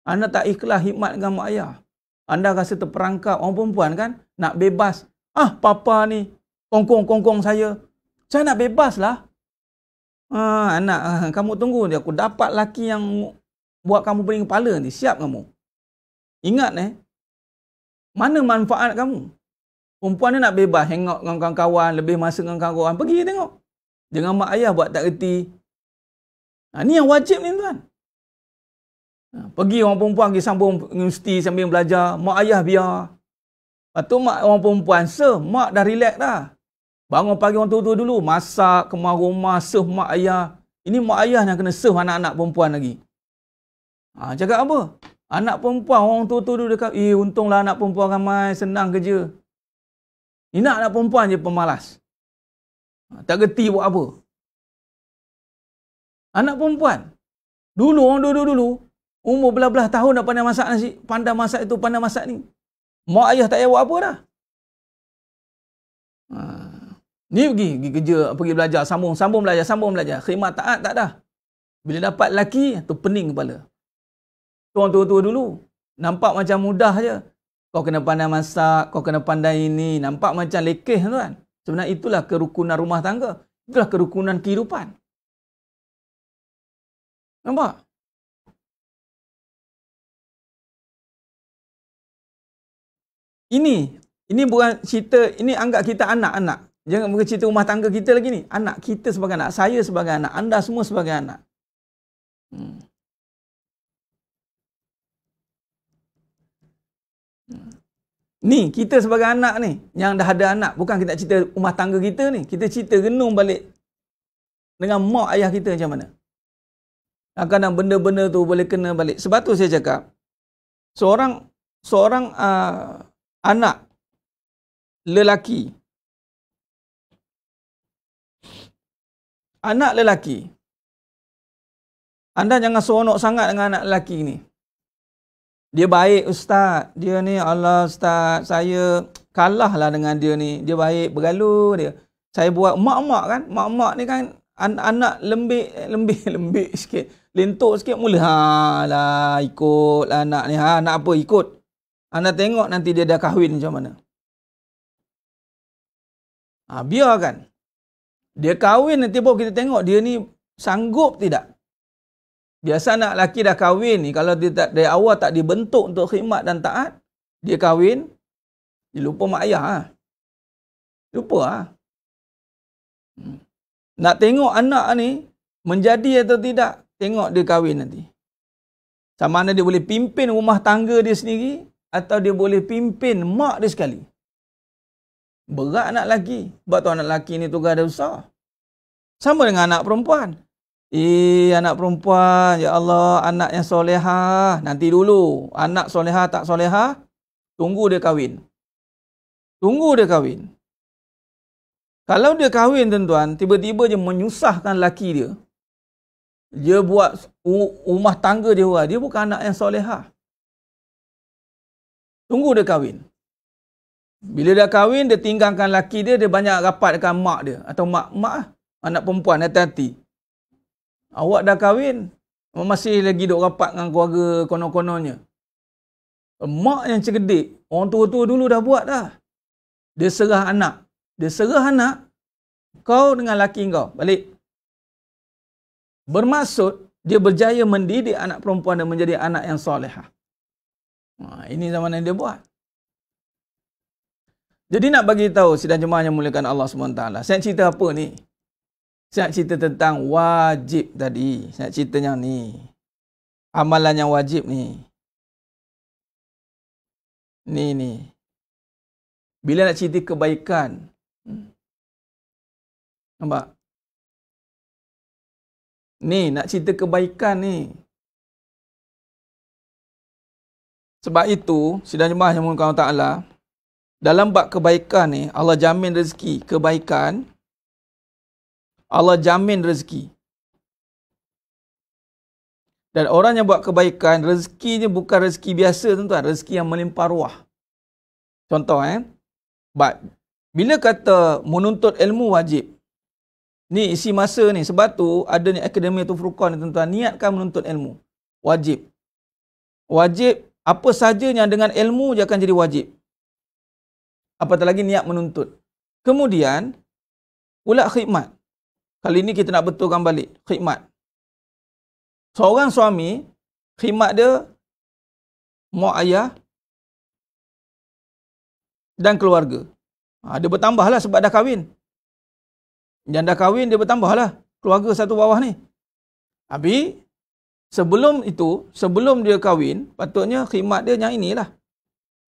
B: Anda tak ikhlas khidmat dengan mak ayah. Anda rasa terperangkap, orang perempuan kan, nak bebas. Papa ni kongkong saya. Saya nak bebas lah. Anak, kamu tunggu dia. Aku dapat laki yang buat kamu pening kepala ni. Siap kamu. Ingat mana manfaat kamu? Perempuan ni nak bebas, hangout dengan kawan-kawan, lebih masa dengan kawan-kawan. Pergi tengok. Jangan mak ayah buat tak reti. Ni yang wajib ni tuan. Pergi orang perempuan pergi sambung universiti sambil belajar. Mak ayah biar. Lepas tu mak orang perempuan, mak dah relax dah. Bangun pagi orang tua-tua dulu. Masak, kemar rumah, serve mak ayah. Ini mak ayah yang kena serve anak-anak perempuan lagi. Cakap apa? Anak perempuan, orang tua-tua dulu dekat, untunglah anak perempuan ramai, senang kerja. Ini anak perempuan je pemalas. Tak gerti buat apa. Anak perempuan. Dulu, orang dulu, umur belah-belah tahun dah pandai masak nasi. Pandai masak itu, pandai masak ni. Mak ayah tak payah buat apa dah. Ni pergi kerja, pergi belajar, sambung belajar. Khidmat taat tak dah. Bila dapat lelaki, tu pening kepala. Orang tua-tua dulu, nampak macam mudah je. Kau kena pandai masak, kau kena pandai ini. Nampak macam lekeh tuan. Sebenarnya itulah kerukunan rumah tangga. Itulah kerukunan kehidupan. Nampak? Ini bukan cerita, ini anggap kita anak-anak. Jangan bukan cerita rumah tangga kita lagi ni. Anak kita sebagai anak, saya sebagai anak, anda semua sebagai anak. Ni kita sebagai anak ni, yang dah ada anak, bukan kita cerita rumah tangga kita ni. Kita cerita renung balik dengan mak ayah kita macam mana. Kadang-kadang benda-benda tu boleh kena balik. Sebab tu saya cakap, seorang anak lelaki, anda jangan seronok sangat dengan anak lelaki ni. Dia baik ustaz, dia ni Allah ustaz, saya kalah lah dengan dia ni. Dia baik, bergaluh dia. Saya buat mak-mak kan, mak-mak ni kan anak lembik sikit. Lentuk sikit mula, lah ikut lah anak ni, nak apa ikut. Anda tengok nanti dia dah kahwin macam mana. Biarkan. Dia kahwin nanti baru kita tengok dia ni sanggup tidak. Biasa anak lelaki dah kahwin ni, kalau dia tak, dari awal tak dibentuk untuk khidmat dan taat, dia kahwin, dia lupa mak ayah. Lupa. Nak tengok anak ni menjadi atau tidak, tengok dia kahwin nanti. Sama mana dia boleh pimpin rumah tangga dia sendiri, atau dia boleh pimpin mak dia sekali. Berat anak lelaki. Sebab tu anak lelaki ni tugas dia besar. Sama dengan anak perempuan. Anak perempuan, ya Allah, anak yang solehah. Nanti dulu, anak solehah tak solehah, tunggu dia kahwin. Kalau dia kahwin tuan-tuan, tiba-tiba dia menyusahkan lelaki dia. Dia buat rumah tangga dia bukan anak yang solehah. Tunggu dia kahwin. Bila dia kahwin, dia tinggalkan lelaki dia, dia banyak rapat dengan mak dia. Atau mak anak perempuan, hati-hati. Awak dah kahwin, masih lagi duk rapat dengan keluarga konon-kononnya. Mak yang cerdik, orang tua-tua dulu dah buat dah. Dia serah anak. Kau dengan laki kau, balik. Bermaksud, dia berjaya mendidik anak perempuan dan menjadi anak yang solehah. Ini zaman yang dia buat. Jadi nak bagi tahu sidang jemaah yang muliakan Allah SWT. Saya cerita apa ni? Saya cerita tentang wajib tadi. Saya cerita yang ni. Amalan yang wajib ni. Ni. Bila nak cerita kebaikan. Nampak? Ni, nak cerita kebaikan ni. Sebab itu, sidang jemaah yang muliakan Allah Ta'ala, dalam bab kebaikan ni, Allah jamin rezeki. Kebaikan, Allah jamin rezeki. Dan orang yang buat kebaikan, rezekinya bukan rezeki biasa tuan-tuan. Rezeki yang melimpah ruah. Contoh bila kata menuntut ilmu wajib. Ni isi masa ni. Sebab tu ada ni Akademi Tuan Furqan ni tuan-tuan. Niatkan menuntut ilmu. Wajib. Wajib, apa saja yang dengan ilmu dia akan jadi wajib. Apatah lagi niat menuntut. Kemudian, pula khidmat. Kali ini kita nak betulkan balik. Khidmat. Seorang suami, khidmat dia, mak ayah dan keluarga. Dia bertambahlah sebab dah kahwin. Yang dah kahwin, dia bertambahlah. Keluarga satu bawah ni. Habis, sebelum itu, sebelum dia kahwin, patutnya khidmat dia yang inilah.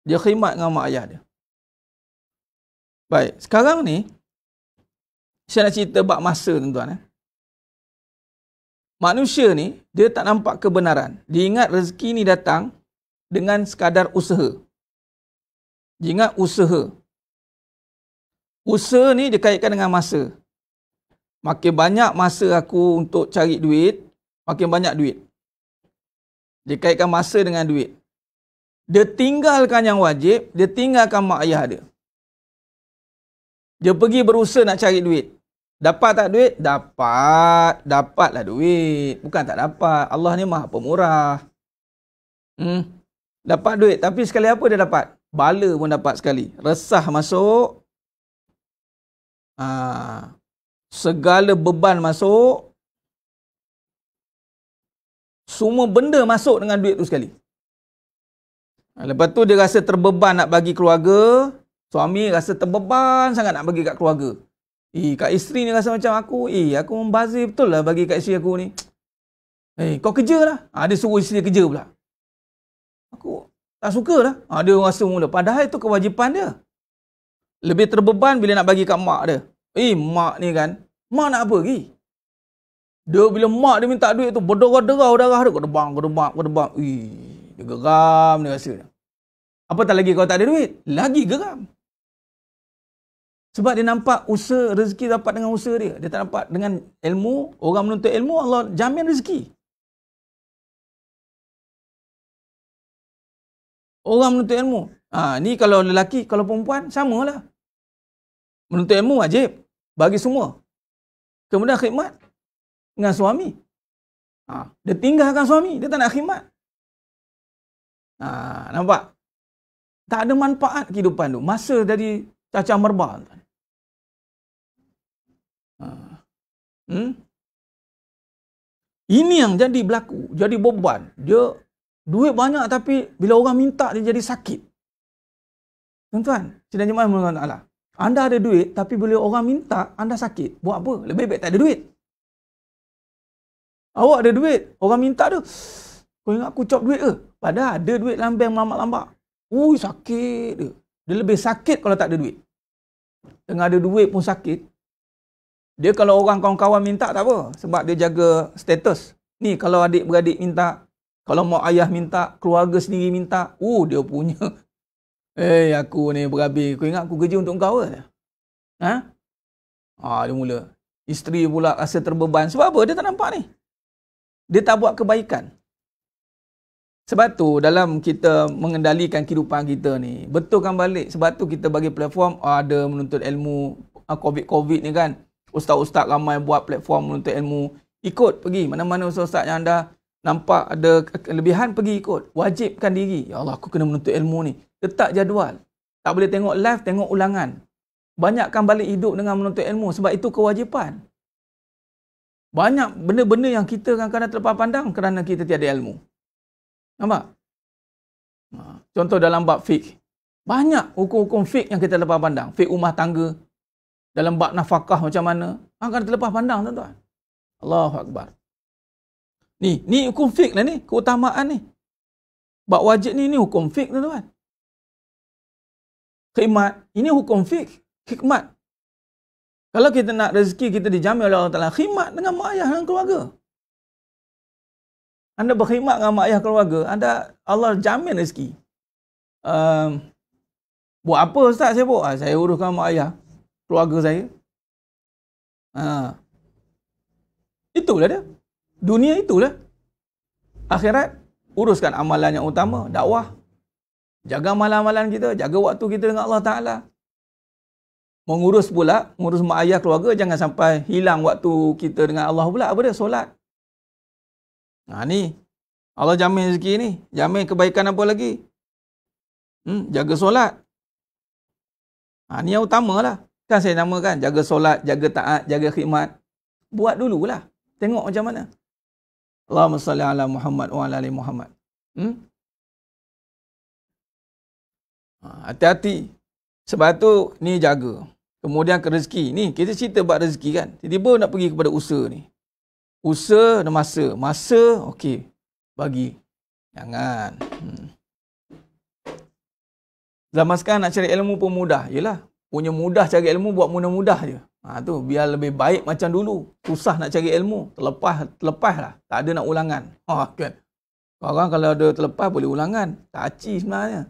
B: Dia khidmat dengan mak ayah dia. Baik, sekarang ni, saya nak cerita bab masa, tuan-tuan. Manusia ni, dia tak nampak kebenaran. Dia ingat rezeki ni datang dengan sekadar usaha. Dia ingat usaha. Usaha ni dia kaitkan dengan masa. Makin banyak masa aku untuk cari duit, makin banyak duit. Dia kaitkan masa dengan duit. Dia tinggalkan yang wajib, dia tinggalkan mak ayah dia. Dia pergi berusaha nak cari duit. Dapat tak duit? Dapat. Dapatlah duit. Bukan tak dapat. Allah ni maha pemurah. Dapat duit. Tapi sekali apa dia dapat? Bala pun dapat sekali. Resah masuk. Segala beban masuk. Semua benda masuk dengan duit tu sekali. Lepas tu dia rasa terbeban nak bagi keluarga. Suami rasa terbeban sangat nak bagi kat keluarga. Kat isteri ni rasa macam aku membazir betul lah bagi kat isteri aku ni. Kau kerja lah. Dia suruh isteri kerja pula. Aku tak suka lah. Dia rasa mula. Padahal itu kewajipan dia. Lebih terbeban bila nak bagi kat mak dia. Mak ni kan. Mak nak apa lagi? Dia bila mak dia minta duit tu, berderau-derau darah dia. Kedebang. Dia geram dia rasa. Apatah lagi kalau tak ada duit. Lagi geram. Sebab dia nampak usaha rezeki dapat dengan usaha dia. Dia tak nampak dengan ilmu. Orang menuntut ilmu, Allah jamin rezeki. Orang menuntut ilmu. Ni kalau lelaki, kalau perempuan, samalah. Menuntut ilmu wajib. Bagi semua. Kemudian khidmat dengan suami. Dia tinggalkan suami. Dia tak nak khidmat. Nampak? Tak ada manfaat kehidupan tu. Masa dari cacah merbah. Ini yang jadi berlaku. Jadi beban. Dia duit banyak tapi bila orang minta dia jadi sakit. Tuan-tuan, sidang jemaah Allah Ta'ala. Anda ada duit tapi bila orang minta anda sakit. Buat apa? Lebih baik tak ada duit. Awak ada duit. Orang minta tu. Kau ingat aku cop duit ke? Padahal ada duit dalam bank lambak-lambak. Sakit dia. Dia lebih sakit kalau tak ada duit. Dengan ada duit pun sakit. Dia kalau orang kawan-kawan minta tak apa. Sebab dia jaga status. Ni kalau adik-beradik minta. Kalau mak ayah minta. Keluarga sendiri minta. Dia punya. Aku ni berabil. Kau ingat aku kerja untuk kau ke? Dia mula. Isteri pula rasa terbeban. Sebab apa? Dia tak nampak ni. Dia tak buat kebaikan. Sebab tu dalam kita mengendalikan kehidupan kita ni. Betulkan balik. Sebab tu kita bagi platform. Ada menuntut ilmu. COVID ni kan. Ustaz-ustaz ramai buat platform menuntut ilmu. Ikut pergi. Mana-mana ustaz-ustaz yang anda nampak ada kelebihan, pergi ikut. Wajibkan diri. Ya Allah, aku kena menuntut ilmu ni. Letak jadual. Tak boleh tengok live, tengok ulangan. Banyakkan balik hidup dengan menuntut ilmu. Sebab itu kewajipan. Banyak benda-benda yang kita kadang-kadang terlepas pandang kerana kita tiada ilmu. Nampak? Contoh dalam bab fiqh. Banyak hukum-hukum fiqh yang kita lepas pandang. Fiqh rumah tangga. Dalam bab nafkah macam mana. Akan terlepas pandang, tuan-tuan. Allahu Akbar. Ni hukum fiqh lah ni. Keutamaan ni. Bab wajib ni hukum fiqh, tuan-tuan. Khidmat. Ini hukum fiqh. Hikmat. Kalau kita nak rezeki kita dijamin oleh Allah Ta'ala. Khidmat dengan mak ayah dan keluarga. Anda berkhidmat dengan mak ayah keluarga. Allah jamin rezeki. Buat apa Ustaz saya buat? Saya uruskan mak ayah. Keluarga saya. Itulah dia. Dunia itulah. Akhirat, uruskan amalan yang utama. Dakwah. Jaga amalan-amalan kita. Jaga waktu kita dengan Allah Ta'ala. Mengurus pula. Mengurus mak ayah keluarga. Jangan sampai hilang waktu kita dengan Allah pula. Apa dia? Solat. Ni. Allah jamin rezeki ni. Jamin kebaikan apa lagi? Jaga solat. Ni yang utama lah. Kan saya namakan jaga solat, jaga taat, jaga khidmat. Buat dululah. Tengok macam mana. Allahumma salli ala Muhammad wa ala ali Muhammad. Hati-hati. Sebab tu ni jaga. Kemudian ke rezeki. Ni kita cerita buat rezeki kan. Tiba-tiba nak pergi kepada usaha ni. Usaha ada masa. Masa okey. Bagi. Jangan. Zaman sekarang nak cari ilmu pun mudah. Yelah. Punya mudah cari ilmu buat mudah-mudah je. Tu biar lebih baik macam dulu. Susah nak cari ilmu. Terlepas lah. Tak ada nak ulangan. Kan. Orang kalau ada terlepas boleh ulangan. Tak aci sebenarnya.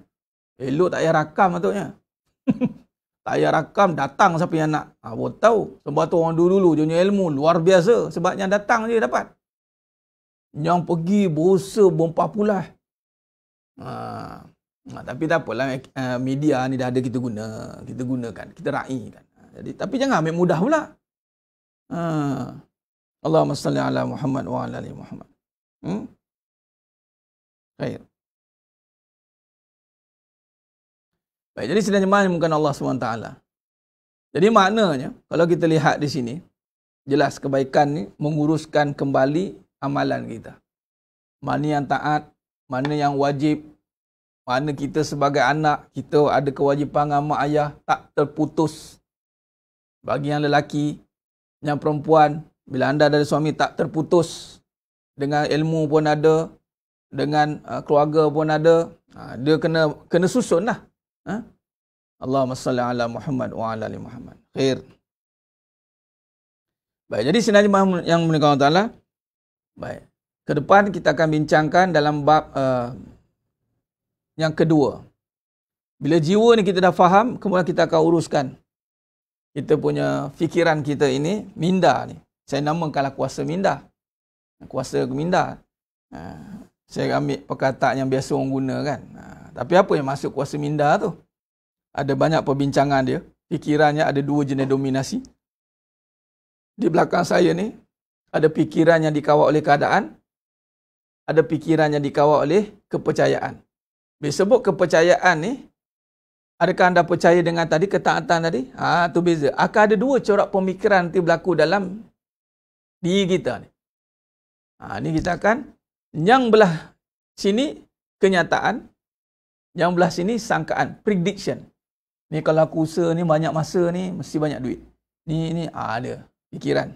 B: Elok tak payah rakam patutnya. Tak payah rakam, datang siapa yang nak. Baru tahu. Sebab tu orang dulu punya ilmu luar biasa. Sebab yang datang je dapat. Yang pergi berusaha bompah pulas. Tapi tak apalah, media ni dah ada kita guna. Kita gunakan, kita raikan. Jadi, tapi jangan ambil mudah pula. Allahumma salli ala Muhammad wa ala ali Muhammad. Baik. Baik, jadi sebenarnya bukan Allah SWT. Jadi maknanya, kalau kita lihat di sini, jelas kebaikan ni menguruskan kembali amalan kita. Mana yang taat, mana yang wajib, mana kita sebagai anak, kita ada kewajipan dengan mak ayah, tak terputus. Bagi yang lelaki, yang perempuan, bila anda ada suami, tak terputus. Dengan ilmu pun ada, dengan keluarga pun ada. Dia kena susun lah. Allahumma salli ala Muhammad wa ala ali Muhammad. Khair. Baik, jadi sebenarnya yang menikah Allah Ta'ala. Baik. Ke depan kita akan bincangkan dalam bab yang kedua. Bila jiwa ni kita dah faham, kemudian kita akan uruskan kita punya fikiran kita ini, minda ni. Saya namakanlah kuasa minda. Kuasa minda. Saya ambil perkataan yang biasa orang guna kan. Tapi apa yang masuk kuasa minda tu? Ada banyak perbincangan dia. Fikirannya ada dua jenis dominasi. Di belakang saya ni, ada fikiran yang dikawal oleh keadaan. Ada fikiran yang dikawal oleh kepercayaan. Bila sebut kepercayaan ni, adakah anda percaya dengan tadi, ketaatan tadi? Tu beza. Akan ada dua corak pemikiran nanti berlaku dalam diri kita ni. Ni kita akan, yang belah sini kenyataan, yang belah sini sangkaan, prediction. Ni kalau aku usaha ni banyak masa ni, mesti banyak duit. Ni ada fikiran.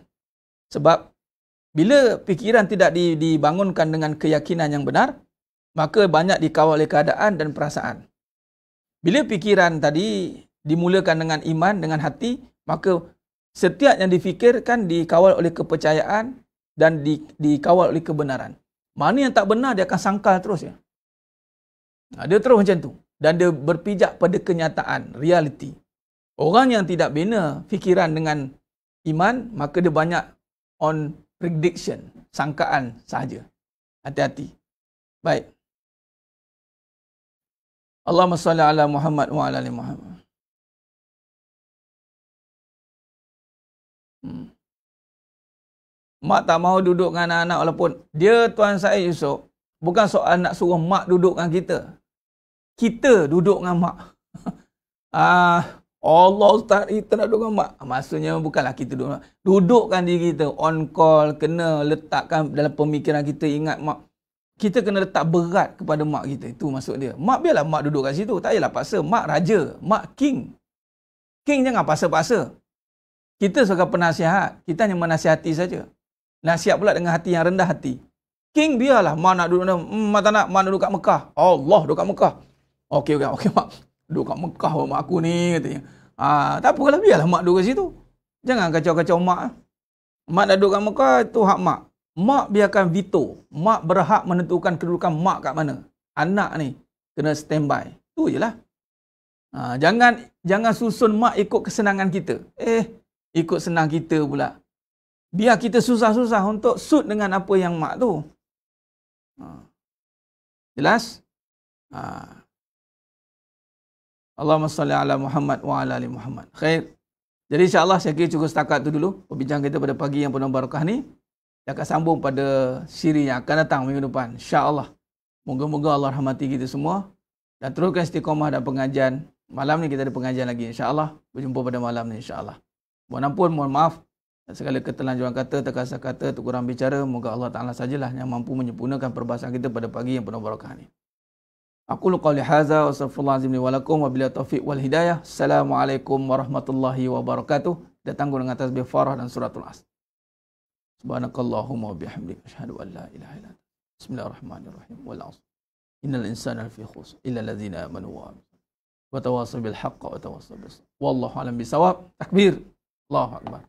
B: Sebab bila fikiran tidak dibangunkan dengan keyakinan yang benar, maka banyak dikawal oleh keadaan dan perasaan. Bila fikiran tadi dimulakan dengan iman, dengan hati, maka setiap yang difikirkan dikawal oleh kepercayaan dan dikawal oleh kebenaran. Mana yang tak benar, dia akan sangkal terus ya. Dia terus macam tu. Dan dia berpijak pada kenyataan, realiti. Orang yang tidak bina fikiran dengan iman, maka dia banyak on prediction, sangkaan sahaja. Hati-hati. Baik. Allahumma salli ala Muhammad wa ala ali Muhammad. Mak tak mahu duduk dengan anak-anak walaupun dia Tuan Syed Yusof, bukan soal nak suruh mak duduk dengan kita. Kita duduk dengan mak. Allah Ustaz, kita nak duduk dengan mak. Maksudnya bukanlah kita duduk. Dudukkan diri kita on call, kena letakkan dalam pemikiran kita, ingat mak. Kita kena letak berat kepada mak kita. Itu maksud dia. Mak biarlah mak duduk kat situ. Tak payahlah paksa. Mak raja. Mak king. King jangan paksa-paksa. Kita sebagai penasihat, kita hanya menasihati saja. Nasihat pula dengan hati yang rendah hati. King biarlah mak nak duduk. Mak tak nak. Mak duduk kat Mekah. Allah duduk kat Mekah. Okey mak. Duduk kat Mekah mak aku ni katanya. Tak apalah, biarlah mak duduk kat situ. Jangan kacau-kacau mak. Mak nak duduk kat Mekah, itu hak mak. Mak biarkan veto. Mak berhak menentukan kedudukan mak kat mana. Anak ni kena standby. Tu je lah. Jangan susun mak ikut kesenangan kita. Ikut senang kita pula. Biar kita susah-susah untuk suit dengan apa yang mak tu. Jelas? Allahumma salli ala Muhammad wa ala ali Muhammad. Khair. Jadi insya-Allah saya kira cukup setakat tu dulu perbincangan kita pada pagi yang penuh barakah ni. Kita akan sambung pada siri yang akan datang minggu depan. Insya-Allah. Moga-moga Allah rahmati kita semua dan teruskan istiqamah dan pengajian malam ni kita ada pengajian lagi insya-Allah. Berjumpa pada malam ni insya-Allah. Mohon ampun, mohon maaf segala keterlanjuran kata, terkasar kata, terkurang bicara. Moga Allah Taala sajalah yang mampu menyempurnakan perbahasan kita pada pagi yang penuh barakah ni. Aqulu qawli hadza wa astaghfirullahalazim li wa lakum wa billahi taufiq wal hidayah. Assalamualaikum warahmatullahi wabarakatuh. Kita tangguh dengan tasbih Farah dan suratul Asr. Subhanakallahumma wa bihamdika asyhadu an la ilaha illa anta. Bismillahirrahmanirrahim. Wal 'asr. Innal insana lafi khusr illa alladzina amanu wa tawassaw bil haqqi wa tawassaw bis sabr. Wallahu a'lam bisawab. Takbir. Allahu akbar.